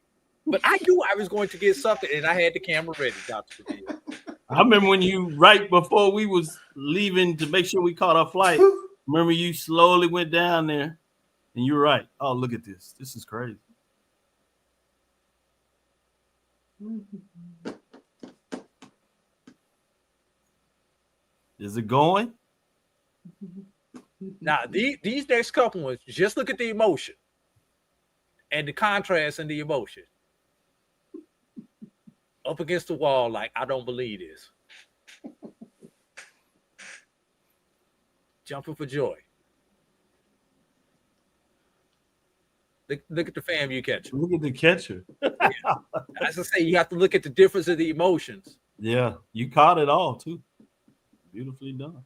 S7: but I knew I was going to get something, and I had the camera ready, Dr. Cavil.
S3: I remember when you, right before we was leaving to make sure we caught our flight, remember you slowly went down there, and you're right. Oh, look at this. This is crazy. Is it going?
S7: Now, these next couple ones, just look at the emotion and the contrast in the emotion. Up against the wall, like, I don't believe this. Jumping for joy. Look at the FAMU catcher.
S3: Look at the catcher.
S7: As I say, you have to look at the difference of the emotions.
S3: Yeah, you caught it all, too. Beautifully done.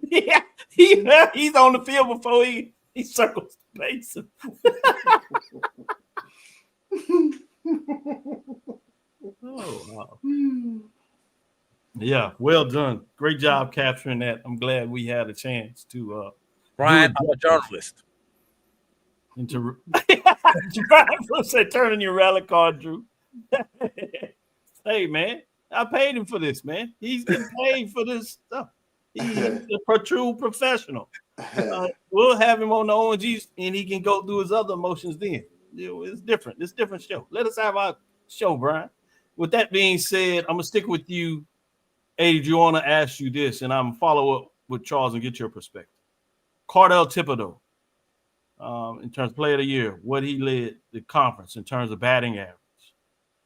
S3: Yeah, he's on the field before he circles the bases. Oh, wow. Yeah, well done. Great job capturing that. I'm glad we had a chance to
S7: Brian, I'm a journalist.
S3: Brian said turn in your rally card, Drew. Hey, man, I paid him for this, man. He's getting paid for this stuff. He's a true professional. We'll have him on the ONGs, and he can go through his other emotions then. It's different. It's a different show. Let us have our show, Brian. With that being said, I'm going to stick with you. Adrian, you want to ask you this, and I'm going to follow up with Charles and get your perspective. Cardell Thibodeau, in terms of player of the year, what he led the conference in terms of batting average.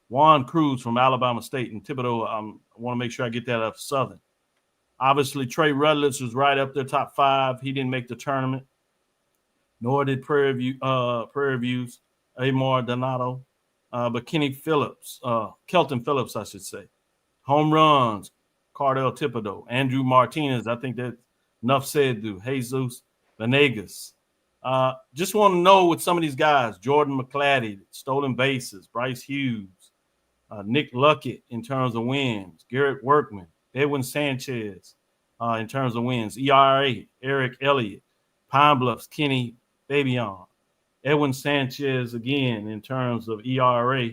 S3: Juan Cruz from Alabama State, and Thibodeau, I want to make sure I get that up Southern. Obviously, Trey Rutledge was right up there, top 5. He didn't make the tournament, nor did Prairie View's Amar Donato. But Kelton Phillips, I should say. Home runs, Cardell Thibodeau. Andrew Martinez, I think that's enough said, dude. Jesus Venegas. Just want to know with some of these guys, Jordan McClatty, stolen bases, Bryce Hughes, Nick Luckett in terms of wins, Garrett Workman, Edwin Sanchez in terms of wins, ERA, Eric Elliott, Pine Bluffs, Kenny Fabian, Edwin Sanchez again in terms of ERA,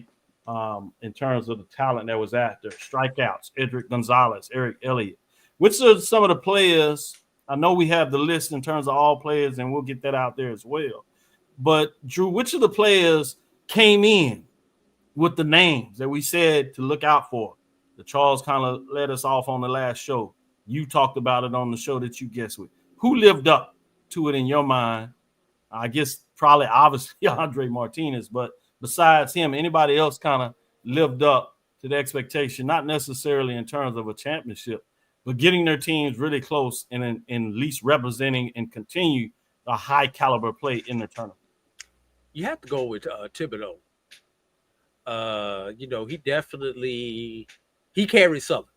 S3: in terms of the talent that was out there, strikeouts, Edric Gonzalez, Eric Elliott. Which are some of the players? I know we have the list in terms of all players, and we'll get that out there as well. But, Drew, which of the players came in with the names that we said to look out for? The Charles kind of led us off on the last show. You talked about it on the show that you guessed with. Who lived up to it in your mind? I guess probably obviously Andre Martinez, but besides him, anybody else kind of lived up to the expectation, not necessarily in terms of a championship, but getting their teams really close and at least representing and continue a high caliber play in the tournament.
S7: You have to go with Thibodeau. He definitely carried Southern.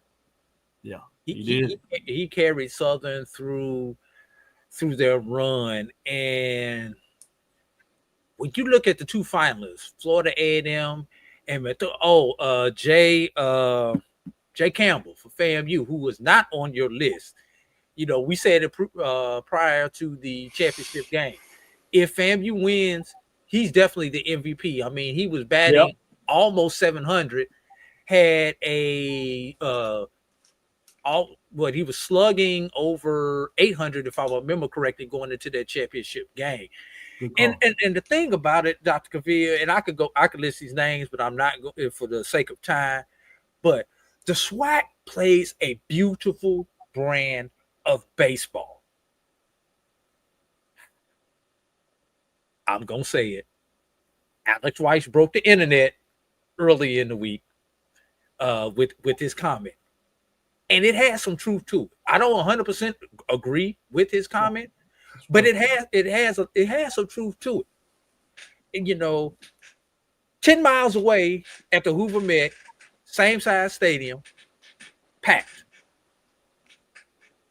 S3: Yeah,
S7: he did. He carried Southern through their run, and when you look at the two finalists, Florida A&M and Jay Campbell for FAMU, who was not on your list. We said it prior to the championship game. If FAMU wins, he's definitely the MVP. I mean, he was batting almost 700, had he was slugging over 800, if I remember correctly, going into that championship game. And the thing about it, Dr. Cavil, and I could list these names, but I'm not going for the sake of time. But the SWAC plays a beautiful brand of baseball. I'm gonna say it. Alex Weiss broke the internet early in the week with his comment, and it has some truth to it. I don't 100% agree with his comment, but it has some truth to it. And, 10 miles away at the Hoover Met, same size stadium, packed.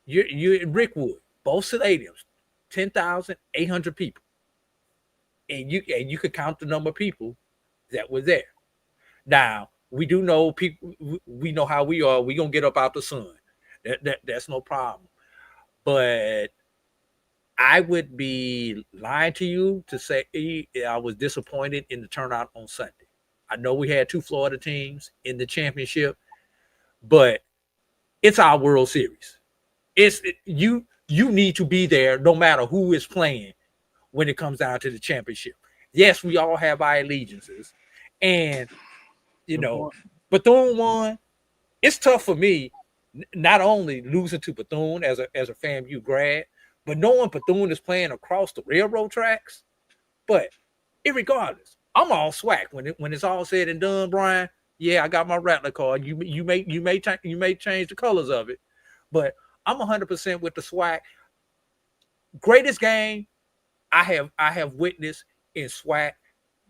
S7: You're in Rickwood, both stadiums, 10,800 people. And you could count the number of people that were there. Now, we do know people, we know how we are. We're gonna get up out the sun. That's no problem. But I would be lying to you to say I was disappointed in the turnout on Sunday. I know we had two Florida teams in the championship, but it's our World Series. You need to be there no matter who is playing when it comes down to the championship. Yes, we all have our allegiances, and Bethune won. It's tough for me, not only losing to Bethune as a FAMU grad, but knowing Bethune is playing across the railroad tracks. But irregardless, I'm all SWAC when it's all said and done, Brian. Yeah, I got my Rattler card. You may change the colors of it, but I'm 100% with the SWAC. Greatest game I have witnessed in SWAC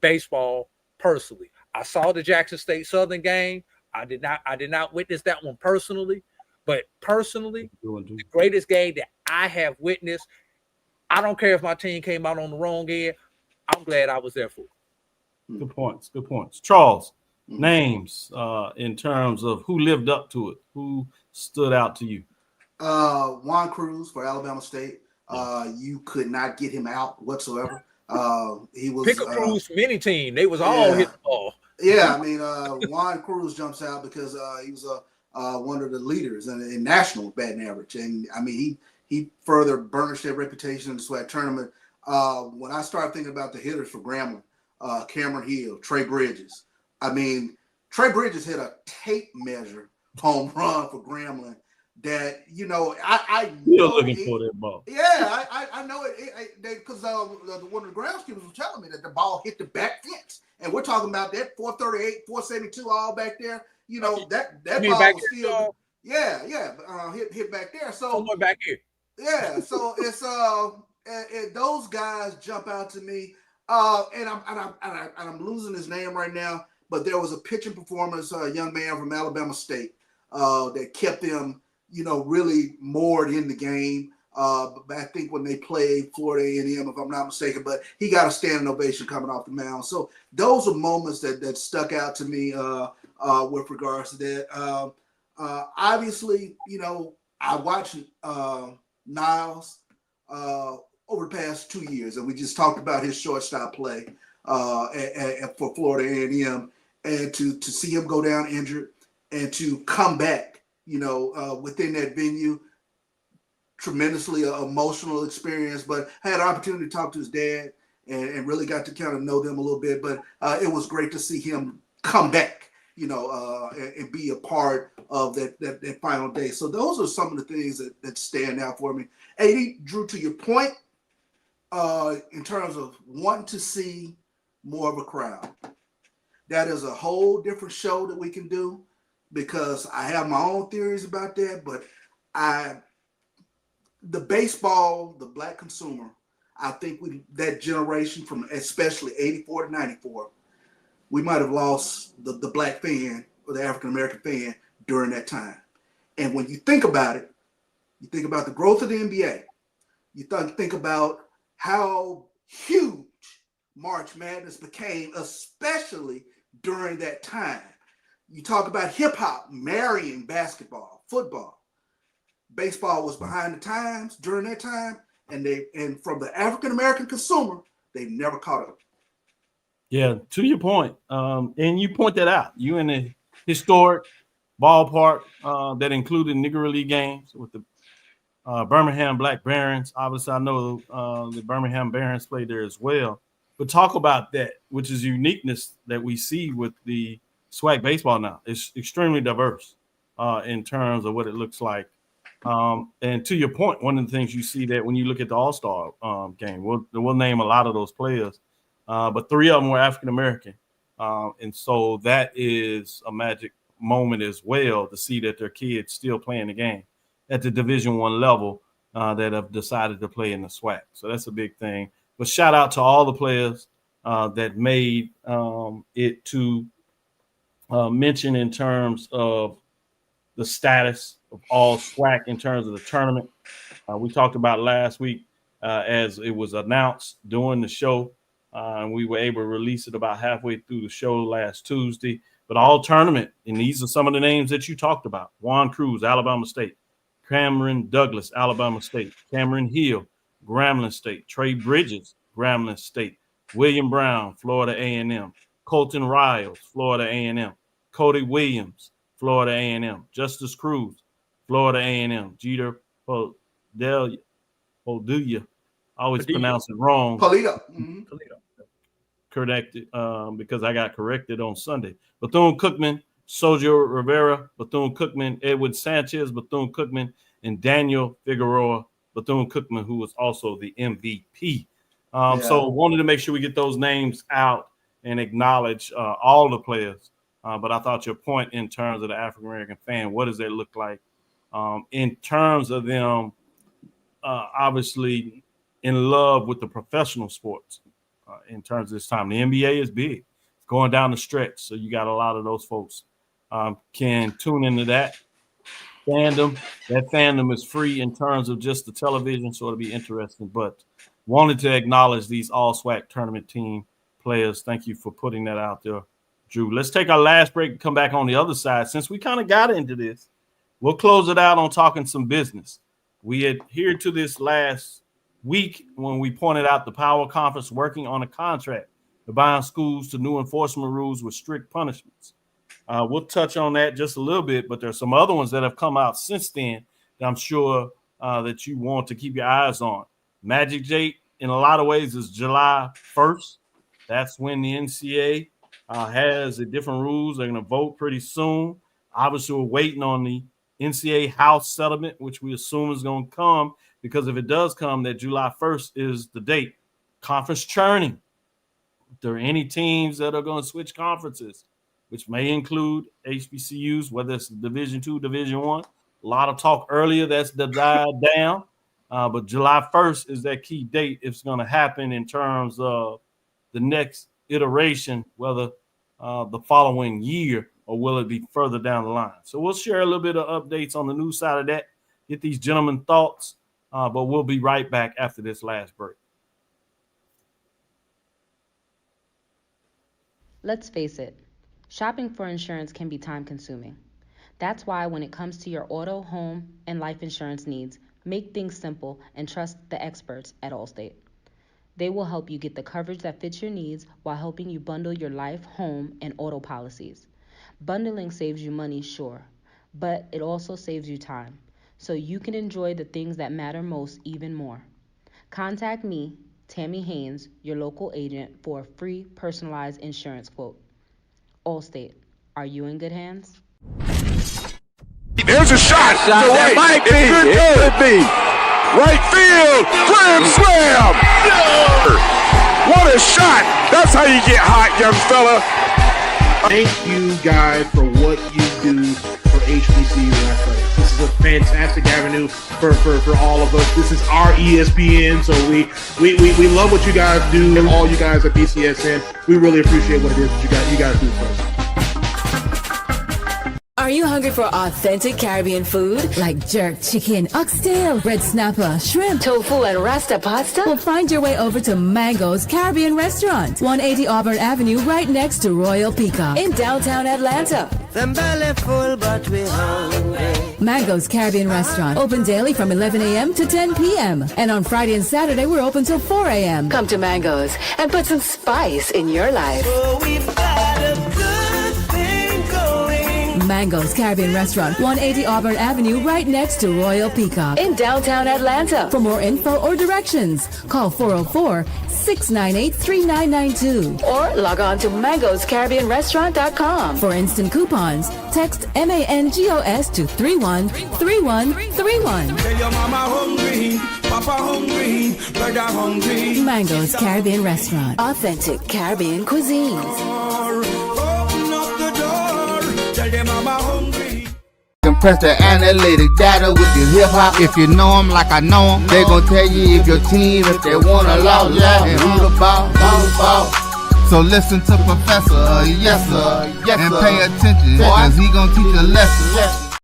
S7: baseball personally. I saw the Jackson State Southern game. I did not witness that one personally, but personally, the greatest game that I have witnessed. I don't care if my team came out on the wrong end. I'm glad I was there for it.
S3: Good points. Good points. Charles, names in terms of who lived up to it, who stood out to you.
S4: Juan Cruz for Alabama State. You could not get him out whatsoever. He was
S7: Pick a Cruz mini team. They was all hit the ball.
S4: Yeah, I mean, Juan Cruz jumps out because he was one of the leaders in national batting average, and I mean he further burnished their reputation in the SWAC tournament. When I started thinking about the hitters for Grambling, Cameron Hill, Trey Bridges. I mean, Trey Bridges hit a tape measure home run for Grambling. That I
S3: you're looking for that ball.
S4: Yeah, I know it because one of the groundskeepers was telling me that the ball hit the back fence, and we're talking about that 438, 472, all back there. That ball was still hit back there. So
S7: somewhere back here.
S4: Yeah, so it's those guys jump out to me, and I'm losing his name right now, but there was a pitching performance, a young man from Alabama State that kept them. Really moored in the game. I think when they played Florida A&M, if I'm not mistaken, but he got a standing ovation coming off the mound. So those are moments that stuck out to me with regards to that. Obviously, I watched Niles over the past 2 years, and we just talked about his shortstop play for Florida A&M, and to see him go down injured and to come back. Within that venue, tremendously emotional experience, but I had an opportunity to talk to his dad and really got to kind of know them a little bit, but it was great to see him come back, and be a part of that final day. So those are some of the things that stand out for me. 80, Drew, to your point, in terms of wanting to see more of a crowd, that is a whole different show that we can do. Because I have my own theories about that, but the baseball, the black consumer, I think that generation from especially 84 to 94, we might have lost the black fan or the African-American fan during that time. And when you think about it, you think about the growth of the NBA, you think about how huge March Madness became, especially during that time. You talk about hip-hop marrying basketball, football. Baseball was behind the times during that time, and from the African-American consumer, they never caught up.
S3: Yeah, to your point, and you point that out. You in a historic ballpark that included Negro League games with the Birmingham Black Barons. Obviously, I know the Birmingham Barons played there as well. But talk about that, which is uniqueness that we see with the SWAC baseball now. It's extremely diverse in terms of what it looks like. And to your point, one of the things you see that when you look at the All-Star game, we'll name a lot of those players, but 3 of them were African-American. And so that is a magic moment as well to see that their kids still playing the game at the Division I level that have decided to play in the SWAC. So that's a big thing. But shout out to all the players that made it to mention in terms of the status of all SWAC in terms of the tournament. We talked about last week as it was announced during the show, and we were able to release it about halfway through the show last Tuesday. But all tournament, and these are some of the names that you talked about: Juan Cruz, Alabama State; Cameron Douglas, Alabama State; Cameron Hill, Grambling State; Trey Bridges, Grambling State; William Brown, Florida A&M; Colton Riles, Florida A&M; Cody Williams, Florida A&M; Justice Cruz, Florida A&M; Jeter Padilla, I always pronounce it wrong.
S4: Polito.
S3: Corrected because I got corrected on Sunday. Bethune-Cookman, Sergio Rivera, Bethune-Cookman, Edwin Sanchez, Bethune-Cookman, and Daniel Figueroa, Bethune-Cookman, who was also the MVP. So wanted to make sure we get those names out and acknowledge all the players. But I thought your point in terms of the African-American fan, what does that look like in terms of them obviously in love with the professional sports in terms of this time. The NBA is big. It's going down the stretch. So you got a lot of those folks can tune into that fandom. That fandom is free in terms of just the television, so it'll be interesting. But wanted to acknowledge these all SWAC tournament team players. Thank you for putting that out there, Drew. Let's take our last break and come back on the other side. Since we kind of got into this, we'll close it out on talking some business. We adhered to this last week when we pointed out the Power Conference working on a contract to bind schools to new enforcement rules with strict punishments. We'll touch on that just a little bit, but there's some other ones that have come out since then that I'm sure that you want to keep your eyes on. Magic Date, in a lot of ways, is July 1st. That's when the NCAA has the different rules. They're going to vote pretty soon. Obviously, we're waiting on the NCAA House settlement, which we assume is going to come, because if it does come, that July 1st is the date. Conference churning. If there are any teams that are going to switch conferences, which may include HBCUs, whether it's Division II, Division I. A lot of talk earlier that's died down, but July 1st is that key date. It's going to happen in terms of the next iteration, whether the following year or will it be further down the line. So we'll share a little bit of updates on the news side of that, get these gentlemen thoughts, but we'll be right back after this last break.
S11: Let's face it, shopping for insurance can be time-consuming. That's why when it comes to your auto, home, and life insurance needs, make things simple and trust the experts at Allstate. They will help you get the coverage that fits your needs while helping you bundle your life, home, and auto policies. Bundling saves you money, sure, but it also saves you time, so you can enjoy the things that matter most even more. Contact me, Tammy Haynes, your local agent, for a free personalized insurance quote. Allstate, are you in good hands?
S12: There's a shot to right. It could be. Right field. Grand slam. What a shot. That's how you get hot, young fella.
S13: Thank you, guys, for what you do for HBCU athletics. This is a fantastic avenue for all of us. This is our ESPN, so we love what you guys do, and all you guys at BCSN. We really appreciate what it is that you guys do for us.
S14: Are you hungry for authentic Caribbean food? Like jerk chicken, oxtail, red snapper, shrimp, tofu, and rasta pasta? Well, find your way over to Mango's Caribbean Restaurant, 180 Auburn Avenue, right next to Royal Peacock in downtown Atlanta.
S15: Them belly full, but we hungry.
S14: Mango's Caribbean Restaurant, open daily from 11 a.m. to 10 p.m. And on Friday and Saturday, we're open till 4 a.m. Come to Mango's and put some spice in your life.
S15: Oh, we've got a good thing going.
S14: Mango's Caribbean Restaurant, 180 Auburn Avenue, right next to Royal Peacock in downtown Atlanta. For more info or directions, call 404-698-3992 or log on to mangoscaribbeanrestaurant.com. For instant coupons, text MANGOS to 313131.
S15: Tell your mama hungry, papa hungry, brother hungry.
S14: Mango's Caribbean Restaurant, authentic Caribbean cuisines.
S15: Open up the door, tell your mama hungry.
S2: Compress the analytic data with your hip hop. If you know them like I know them, they gon' tell you if your team, if they wanna lose, and who the ball. So listen to Professor, yes sir, and pay attention, cause he gonna teach a lesson.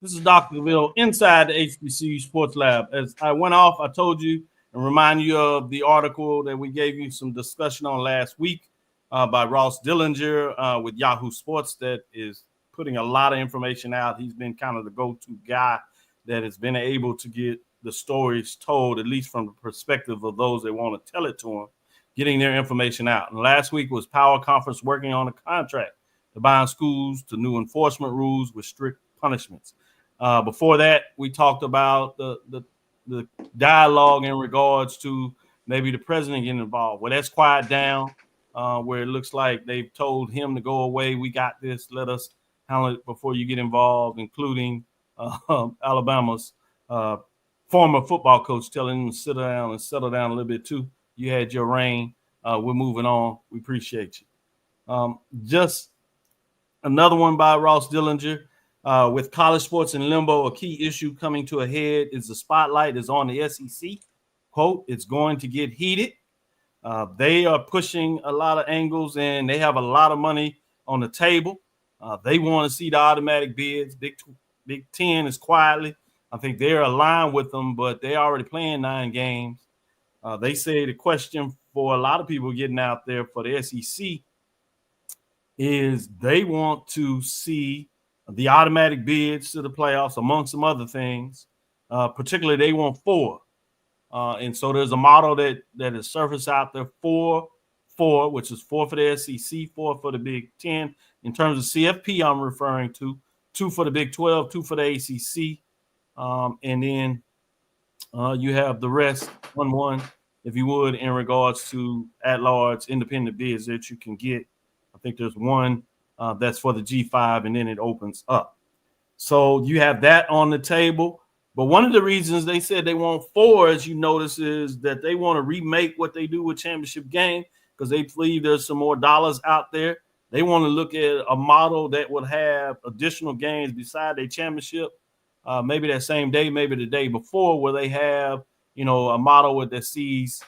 S3: This is Dr. Cavil inside the HBCU Sports Lab. As I went off, I told you and remind you of the article that we gave you some discussion on last week by Ross Dillinger with Yahoo Sports that is putting a lot of information out. He's been kind of the go-to guy that has been able to get the stories told, at least from the perspective of those that want to tell it to him, getting their information out. And last week was Power Conference working on a contract to bind schools to new enforcement rules with strict punishments. Before that, we talked about the dialogue in regards to maybe the president getting involved. Well, that's quiet down, where it looks like they've told him to go away. We got this. Let us handle it before you get involved, including Alabama's former football coach telling him to sit down and settle down a little bit too. You had your reign. We're moving on. We appreciate you. Just another one by Ross Dillinger. With college sports in limbo, a key issue coming to a head is the spotlight is on the SEC. Quote, it's going to get heated. They are pushing a lot of angles, and they have a lot of money on the table. They want to see the automatic bids. Big Ten is quietly. I think they're aligned with them, but they're already playing 9 games. They say the question for a lot of people getting out there for the SEC is they want to see the automatic bids to the playoffs, among some other things. Particularly, they want 4. And so there's a model that is surfaced out there, 4, which is 4 for the SEC, 4 for the Big Ten. In terms of CFP, I'm referring to 2 for the Big 12, 2 for the ACC. And then you have the rest, 1, if you would, in regards to at-large independent bids that you can get. I think there's 1 that's for the G5, and then it opens up. So you have that on the table. But one of the reasons they said they want 4, as you notice, is that they want to remake what they do with championship game because they believe there's some more dollars out there. They want to look at a model that would have additional games beside their championship, maybe that same day, maybe the day before, where they have, a model that sees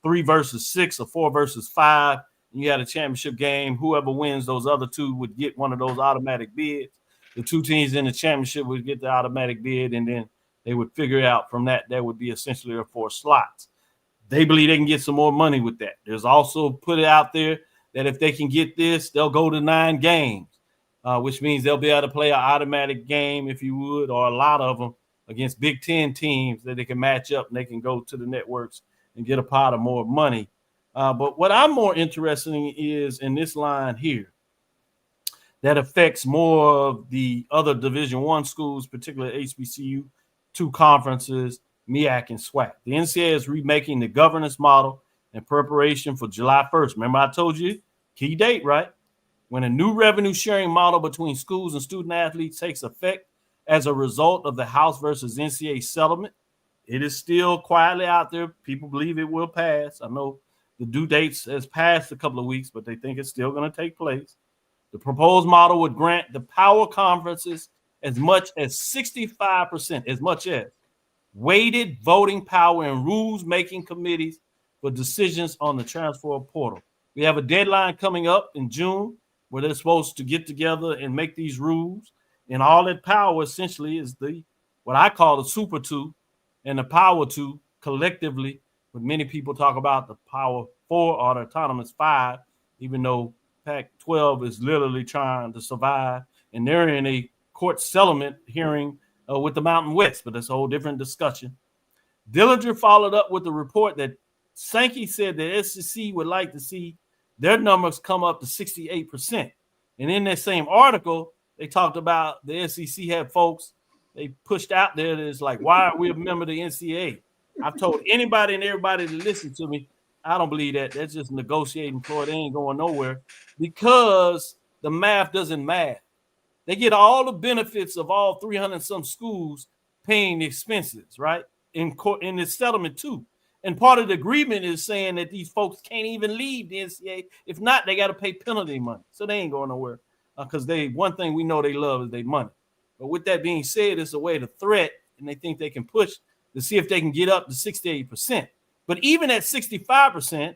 S3: 3 versus 6 or 4 versus 5. And you had a championship game. Whoever wins those other 2 would get one of those automatic bids. The 2 teams in the championship would get the automatic bid, and then they would figure out from that would be essentially their 4 slots. They believe they can get some more money with that. There's also put it out there that if they can get this, they'll go to 9 games, which means they'll be able to play an automatic game, if you would, or a lot of them against Big Ten teams that they can match up and they can go to the networks and get a pot of more money. But what I'm more interested in is in this line here that affects more of the other Division I schools, particularly HBCU, 2 conferences, MEAC and SWAC. The NCAA is remaking the governance model in preparation for July 1st. Remember I told you, key date, right? When a new revenue sharing model between schools and student athletes takes effect as a result of the House versus NCAA settlement. It is still quietly out there. People believe it will pass. I know the due dates has passed a couple of weeks, but they think it's still going to take place. The proposed model would grant the power conferences as much as 65%, as much as weighted voting power in rules-making committees for decisions on the transfer portal. We have a deadline coming up in June where they're supposed to get together and make these rules. And all that power essentially is what I call the Super 2 and the Power 2 collectively, but many people talk about the Power 4 or the Autonomous 5, even though Pac-12 is literally trying to survive, and they're in a court settlement hearing with the Mountain West, but that's a whole different discussion. Dillinger followed up with a report that Sankey said the SEC would like to see their numbers come up to 68%. And in that same article, they talked about the SEC had folks they pushed out there that's like, why are we a member of the NCAA? I've told anybody and everybody to listen to me, I don't believe that. That's just negotiating for it. They ain't going nowhere because the math doesn't math. They get all the benefits of all 300 some schools paying the expenses, right? In court, in this settlement too. And part of the agreement is saying that these folks can't even leave the NCAA. If not, they got to pay penalty money. So they ain't going nowhere because one thing we know they love is their money. But with that being said, it's a way to threat, and they think they can push to see if they can get up to 68%. But even at 65%,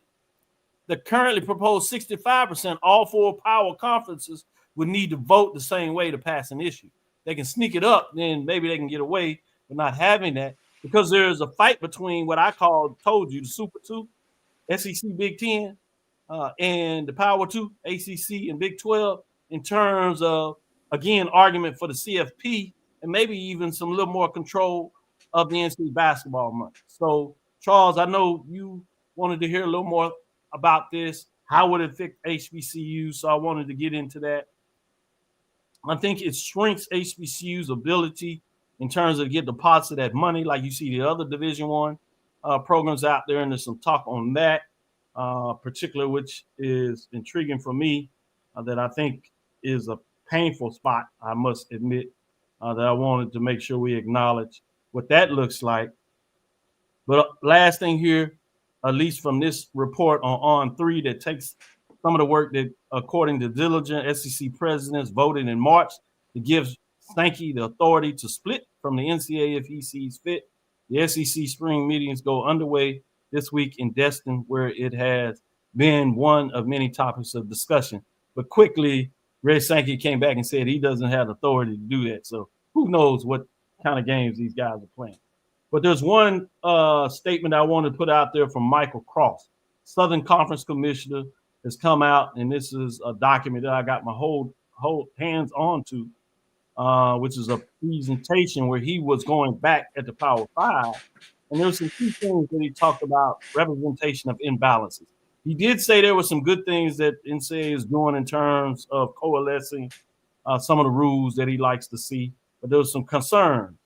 S3: the currently proposed 65%, all four power conferences would need to vote the same way to pass an issue. They can sneak it up, then maybe they can get away with not having that, because there's a fight between what I told you, the Super 2, SEC, Big 10, and the Power 2, ACC and Big 12, in terms of, again, argument for the CFP and maybe even some little more control of the NCAA basketball money. So, Charles, I know you wanted to hear a little more about this. How would it affect HBCU? So I wanted to get into that. I think it shrinks HBCU's ability in terms of get the pots of that money, like you see the other Division I programs out there, and there's some talk on that, particular, which is intriguing for me, that I think is a painful spot, I must admit, that I wanted to make sure we acknowledge what that looks like. But last thing here, at least from this report on 3 that takes some of the work that, according to diligent SEC presidents, voted in March to give Stanky the authority to split from the NCAA if he sees fit. The SEC spring meetings go underway this week in Destin, where it has been one of many topics of discussion. But quickly, Red Sankey came back and said he doesn't have authority to do that. So who knows what kind of games these guys are playing. But there's one statement I want to put out there from Michael Cross, Southern Conference Commissioner, has come out, and this is a document that I got my whole hands on to, which is a presentation where he was going back at the Power 5, and there's some key things that he talked about, representation of imbalances. He did say there were some good things that NCAA is doing in terms of coalescing some of the rules that he likes to see, but there was some concern.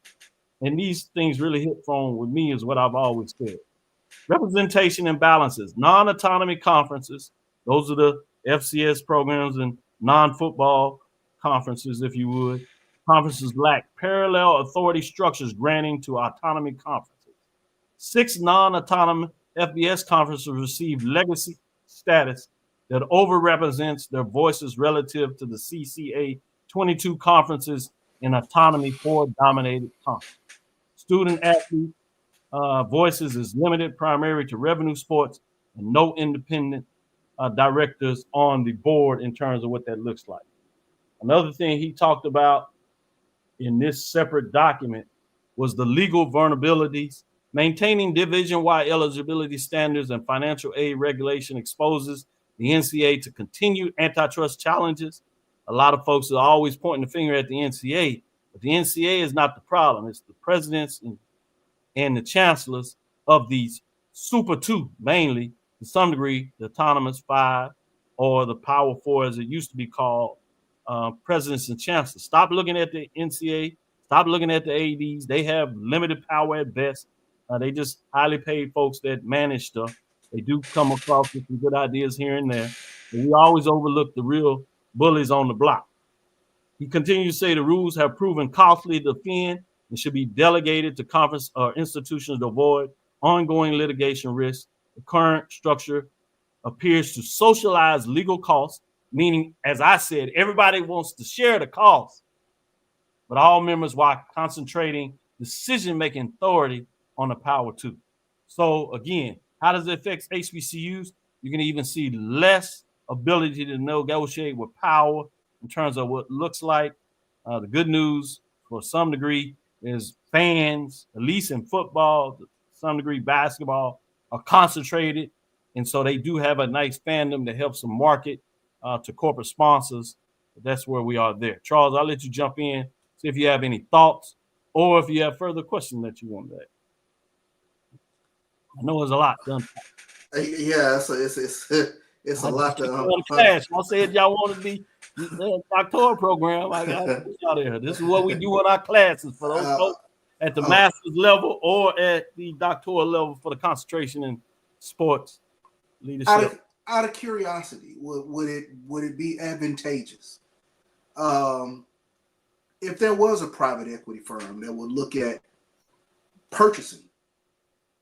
S3: And these things really hit home with me, is what I've always said. Representation imbalances, non-autonomy conferences, those are the FCS programs and non-football conferences, if you would. Conferences lack parallel authority structures granting to autonomy conferences. 6 non-autonomous FBS conferences receive legacy status that overrepresents their voices relative to the CCA 22 conferences in autonomy 4 dominated conferences. Student athlete voices is limited primarily to revenue sports and no independent directors on the board in terms of what that looks like. Another thing he talked about in this separate document was the legal vulnerabilities. Maintaining division-wide eligibility standards and financial aid regulation exposes the NCAA to continued antitrust challenges. A lot of folks are always pointing the finger at the NCAA, but the NCAA is not the problem. It's the presidents and the chancellors of these Super 2, mainly, to some degree, the Autonomous 5 or the Power 4, as it used to be called, presidents and chancellors. Stop looking at the NCAA. Stop looking at the ADs. They have limited power at best. They just highly paid folks that manage stuff. They do come across with some good ideas here and there, but we always overlook the real bullies on the block. He continues to say the rules have proven costly to defend and should be delegated to conference or institutions to avoid ongoing litigation risks. The current structure appears to socialize legal costs, meaning, as I said, everybody wants to share the cost, but all members while concentrating decision-making authority on the Power 2. So again, how does it affect HBCUs? You can even see less ability to negotiate with power in terms of what it looks like. The good news, for some degree, is fans, at least in football, to some degree basketball, are concentrated. And so they do have a nice fandom that helps them market to corporate sponsors. But that's where we are there. Charles, I'll let you jump in, see if you have any thoughts or if you have further questions that you want to ask. I know there's a lot done.
S4: Yeah, it's a lot to
S3: class. I said y'all want to be the doctoral program. I got to put out there. This is what we do in our classes for those folks at the master's level or at the doctoral level for the concentration in sports leadership.
S4: Out of curiosity, would it be advantageous if there was a private equity firm that would look at purchasing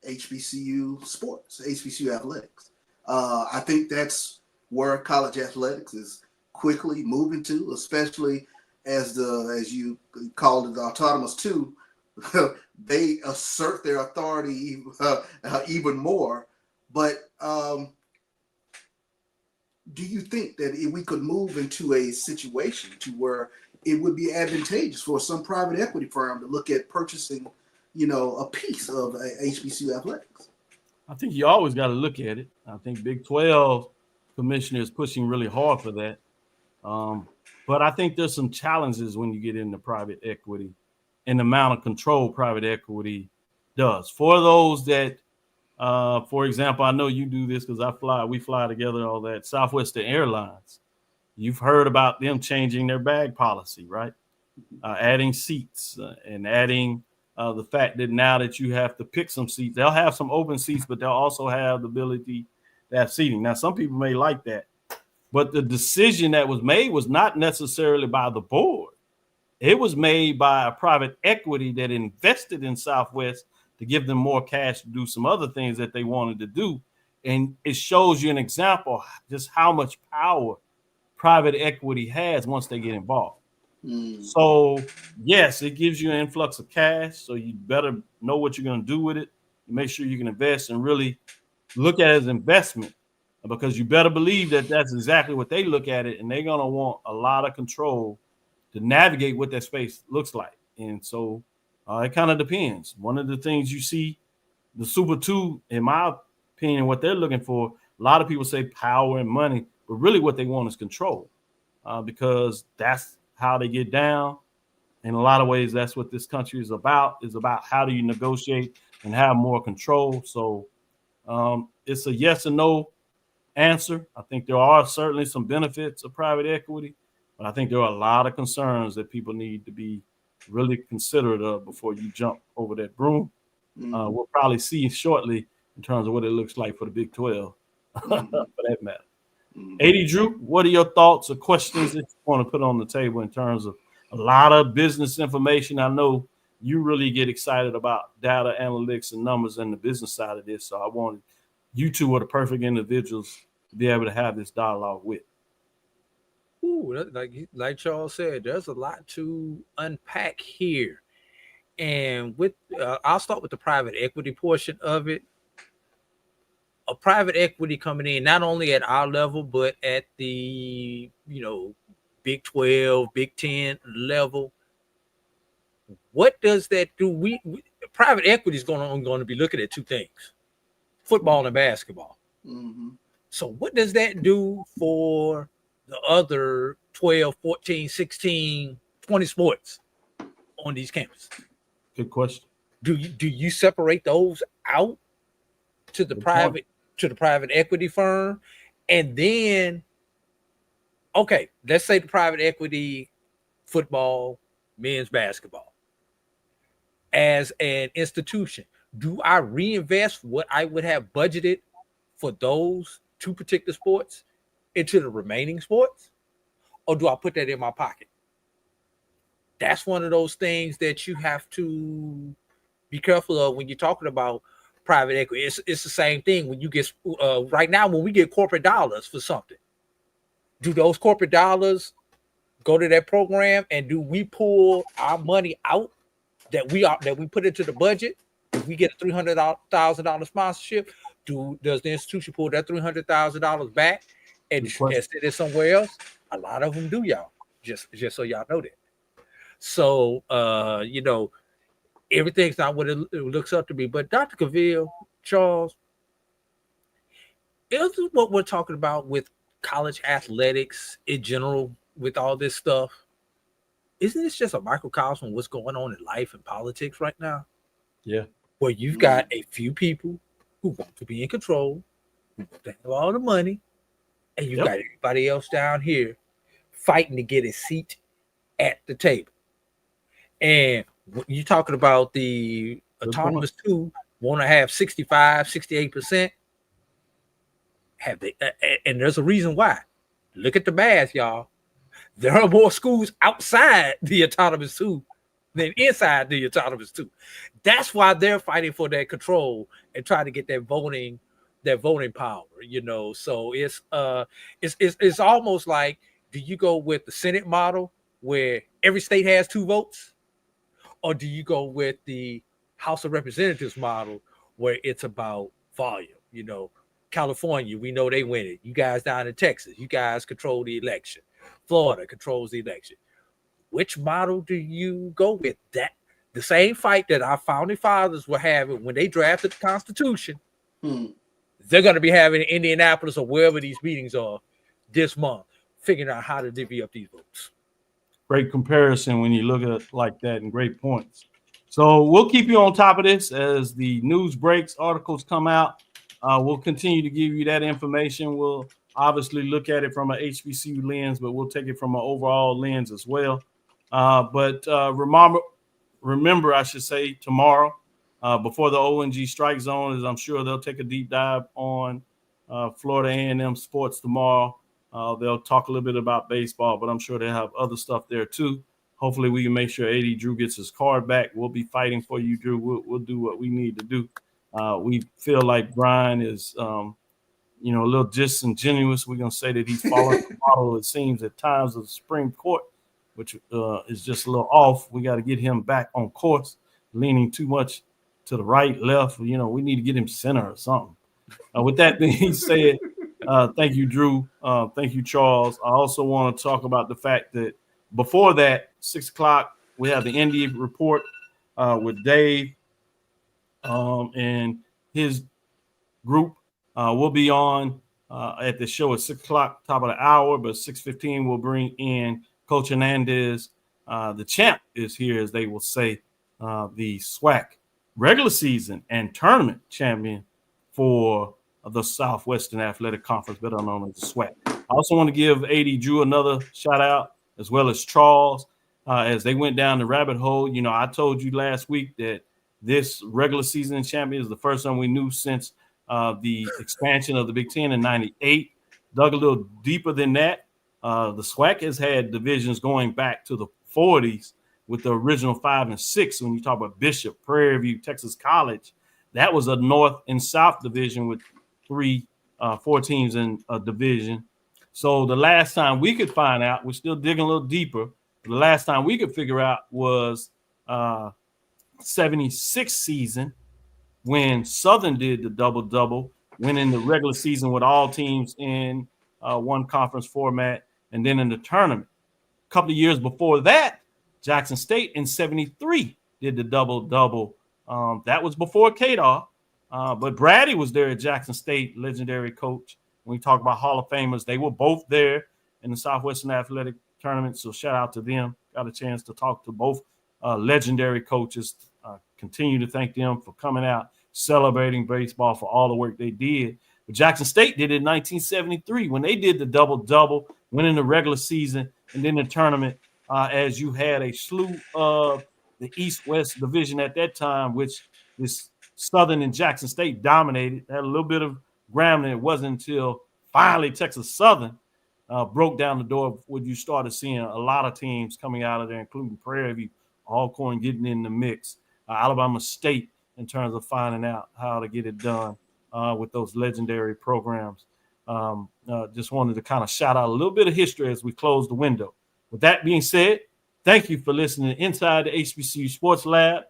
S4: HBCU sports, HBCU athletics? I think that's where college athletics is quickly moving to, especially as you called it, the Autonomous 2. They assert their authority even more. But do you think that we could move into a situation to where it would be advantageous for some private equity firm to look at purchasing, a piece of HBCU athletics?
S3: I think you always got to look at it. I think Big 12 commissioner is pushing really hard for that. But I think there's some challenges when you get into private equity and the amount of control private equity does. For those that, for example, I know you do this because we fly together, all that, Southwestern Airlines. You've heard about them changing their bag policy, right? Adding seats and adding the fact that now that you have to pick some seats, they'll have some open seats, but they'll also have the ability to have seating. Now, some people may like that, but the decision that was made was not necessarily by the board. It was made by a private equity that invested in Southwest to give them more cash to do some other things that they wanted to do. And it shows you an example just how much power private equity has once they get involved. So, yes, it gives you an influx of cash. So you better know what you're going to do with it. Make sure you can invest and really look at it as investment, because you better believe that that's exactly what they look at it. And they're going to want a lot of control to navigate what that space looks like. And so it kind of depends. One of the things you see, the Super 2, in my opinion, what they're looking for, a lot of people say power and money, but really what they want is control, because that's how they get down. In a lot of ways, that's what this country is about how do you negotiate and have more control. So it's a yes or no answer. I think there are certainly some benefits of private equity, but I think there are a lot of concerns that people need to be really considerate of before you jump over that broom. We'll probably see shortly in terms of what it looks like for the Big 12, for that matter. 80 Drew, what are your thoughts or questions that you want to put on the table in terms of a lot of business information? I know you really get excited about data analytics and numbers and the business side of this. So I wanted you two are the perfect individuals to be able to have this dialogue with.
S7: Ooh, like Charles said, there's a lot to unpack here. And with I'll start with the private equity portion of it. A private equity coming in not only at our level, but at the Big 12, Big 10 level. What does that do? We private equity is going to be looking at two things: football and basketball. So what does that do for the other 12, 14, 16, 20 sports on these campuses?
S3: Good question.
S7: Do you separate those out to the private equity firm? And then, okay, let's say the private equity football, men's basketball, as an institution, do I reinvest what I would have budgeted for those two particular sports into the remaining sports, or do I put that in my pocket? That's one of those things that you have to be careful of when you're talking about private equity. It's the same thing when you get right now when we get corporate dollars for something. Do those corporate dollars go to that program, and do we pull our money out that we put into the budget? If we get a $300,000 sponsorship, does the institution pull that $300,000 back and set it somewhere else? A lot of them do, y'all. Just so y'all know that. So everything's not what it looks up to be. But Dr. Cavil, Charles, this is what we're talking about with college athletics in general, with all this stuff. Isn't this just a microcosm of what's going on in life and politics right now?
S3: Yeah.
S7: Where you've got a few people who want to be in control, who want to have all the money, and you've got everybody else down here fighting to get a seat at the table. And when you're talking about the autonomous two want to have 65, 68%, have they? And there's a reason why. Look at the math, y'all. There are more schools outside the autonomous two than inside the autonomous two. That's why they're fighting for that control and trying to get that voting power. So it's almost like, do you go with the Senate model where every state has 2 votes, or do you go with the House of Representatives model where it's about volume? California, we know they win it. You guys down in Texas, you guys control the election. Florida controls the election. Which model do you go with? That the same fight that our founding fathers were having when they drafted the Constitution, they're going to be having in Indianapolis or wherever these meetings are this month, figuring out how to divvy up these votes.
S3: Great comparison when you look at it like that, and great points. So we'll keep you on top of this as the news breaks, articles come out. We'll continue to give you that information. We'll obviously look at it from an HBCU lens, but we'll take it from an overall lens as well. But remember, I should say, tomorrow, before the ONG strike zone, as I'm sure they'll take a deep dive on Florida A&M sports tomorrow. They'll talk a little bit about baseball, but I'm sure they'll have other stuff there too. Hopefully we can make sure AD Drew gets his card back. We'll be fighting for you, Drew. We'll do what we need to do. We feel like Brian is, a little disingenuous. We're going to say that he's following the model, it seems, at times of the Supreme Court, which is just a little off. We got to get him back on course, leaning too much to the right, left. We need to get him center or something. With that being said, thank you, Drew. Thank you, Charles. I also want to talk about the fact that before that, 6 o'clock, we have the Indy report with Dave and his group. We'll be on at the show at 6 o'clock, top of the hour, but 6:15 we'll bring in Coach Hernandez. The champ is here, as they will say, the SWAC regular season and tournament champion for the Southwestern Athletic Conference, better known as the SWAC. I also want to give AD Drew another shout out, as well as Charles, as they went down the rabbit hole. I told you last week that this regular season champion is the first time we knew since the expansion of the Big Ten in '98. Dug a little deeper than that. The SWAC has had divisions going back to the 40s with the original 5 and 6. When you talk about Bishop, Prairie View, Texas College, that was a North and South division with 4 teams in a division. So the last time we could find out, we're still digging a little deeper. The last time we could figure out was 76 season when Southern did the double-double, winning the regular season with all teams in one conference format, and then in the tournament. A couple of years before that, Jackson State in 73 did the double-double. That was before Kadar, but Brady was there at Jackson State, legendary coach. When we talk about Hall of Famers, they were both there in the Southwestern Athletic Tournament, so shout out to them. Got a chance to talk to both legendary coaches. Continue to thank them for coming out, celebrating baseball for all the work they did. But Jackson State did it in 1973 when they did the double-double, winning the regular season and then the tournament, as you had a slew of the East-West division at that time, which is Southern and Jackson State dominated. Had a little bit of ground, and it wasn't until finally Texas Southern broke down the door when you started seeing a lot of teams coming out of there, including Prairie View, Alcorn getting in the mix, Alabama State in terms of finding out how to get it done with those legendary programs. Just wanted to kind of shout out a little bit of history as we close the window. With that being said, thank you for listening to Inside the HBCU Sports Lab.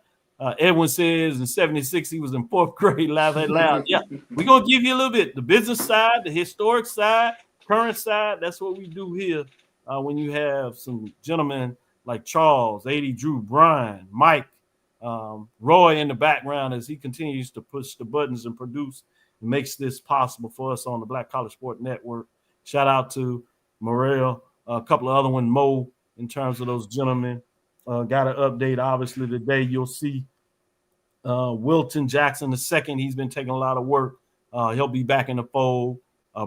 S3: Edwin says in 76 he was in 4th grade, laugh out loud. Yeah, we're going to give you a little bit. The business side, the historic side, current side, that's what we do here when you have some gentlemen like Charles, AD Drew, Brian, Mike, Roy in the background as he continues to push the buttons and produce and makes this possible for us on the Black College Sport Network. Shout out to Morel, a couple of other ones, Mo, in terms of those gentlemen. Got an update, obviously, today. You'll see Wilton Jackson II. He's been taking a lot of work. He'll be back in the fold.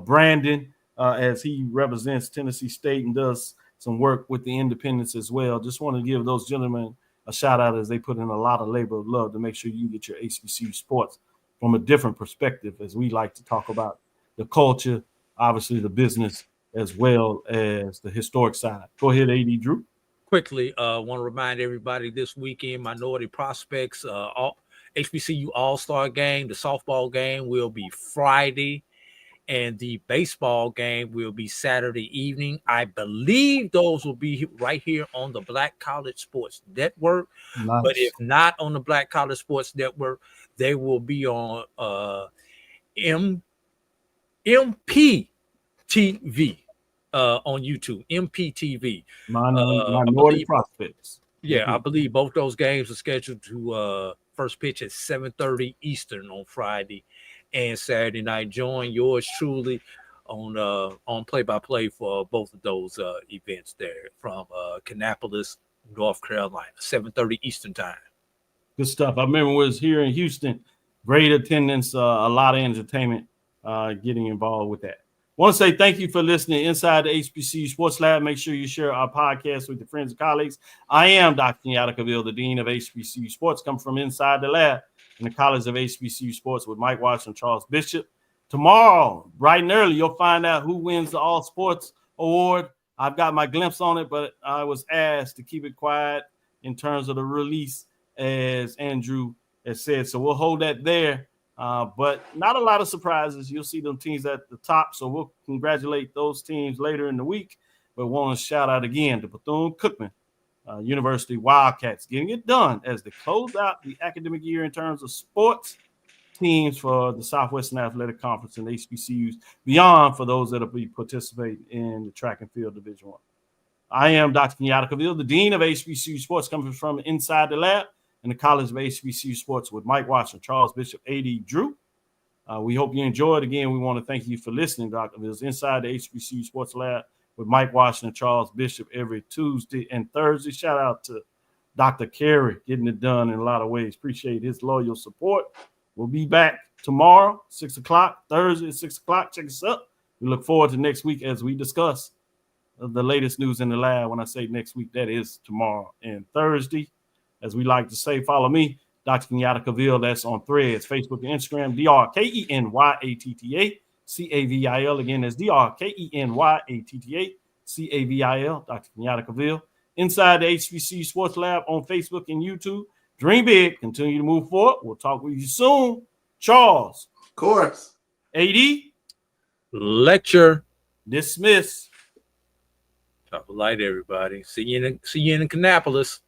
S3: Brandon, as he represents Tennessee State and does some work with the Independents as well. Just want to give those gentlemen a shout out as they put in a lot of labor of love to make sure you get your HBCU sports from a different perspective, as we like to talk about the culture, obviously the business, as well as the historic side. Go ahead, AD Drew.
S7: Quickly, want to remind everybody this weekend, Minority Prospects, HBCU All-Star game, the softball game will be Friday, and the baseball game will be Saturday evening. I believe those will be right here on the Black College Sports Network. Nice. But if not on the Black College Sports Network, they will be on MPTV on YouTube. MPTV.
S3: Minority Prospects.
S7: Yeah, I believe both those games are scheduled to first pitch at 7:30 Eastern on Friday and Saturday night. Join yours truly on play-by-play for both of those events there from Kannapolis, North Carolina, 7:30 Eastern time.
S3: Good stuff. I remember when I was here in Houston. Great attendance, a lot of entertainment getting involved with that. Want to say thank you for listening inside the HBCU Sports Lab. Make sure you share our podcast with your friends and colleagues. I am Dr. Kenyatta Cavil, the Dean of HBCU Sports, come from inside the lab in the College of HBCU Sports with Mike Watson and Charles Bishop. Tomorrow, bright and early, you'll find out who wins the All Sports Award. I've got my glimpse on it, but I was asked to keep it quiet in terms of the release, as Andrew has said. So we'll hold that there. But not a lot of surprises. You'll see them teams at the top. So we'll congratulate those teams later in the week. But want to shout out again to Bethune-Cookman University Wildcats getting it done as they close out the academic year in terms of sports teams for the Southwestern Athletic Conference and HBCUs beyond for those that will be participating in the track and field Division I. I am Dr. Kenyatta Cavil, the Dean of HBCU Sports, coming from inside the lab in the College of HBCU Sports with Mike Watson, Charles Bishop, A.D. Drew. We hope you enjoyed. Again, we want to thank you for listening, Dr. It's inside the HBCU Sports Lab with Mike Watson and Charles Bishop every Tuesday and Thursday. Shout out to Dr. Carey getting it done in a lot of ways. Appreciate his loyal support. We'll be back tomorrow, 6 o'clock, Thursday at 6 o'clock. Check us out. We look forward to next week as we discuss the latest news in the lab. When I say next week, that is tomorrow and Thursday. As we like to say, follow me, Dr. Kenyatta Cavil. That's on Threads, Facebook, and Instagram, DrKenyatta Cavil. Again, that's DrKenyatta Cavil, Dr. Kenyatta Cavil. Inside the HBCU Sports Lab on Facebook and YouTube. Dream big. Continue to move forward. We'll talk with you soon. Charles.
S4: Of course.
S3: AD.
S7: Lecture.
S3: Dismiss.
S7: Top of light, everybody. See you in Kannapolis.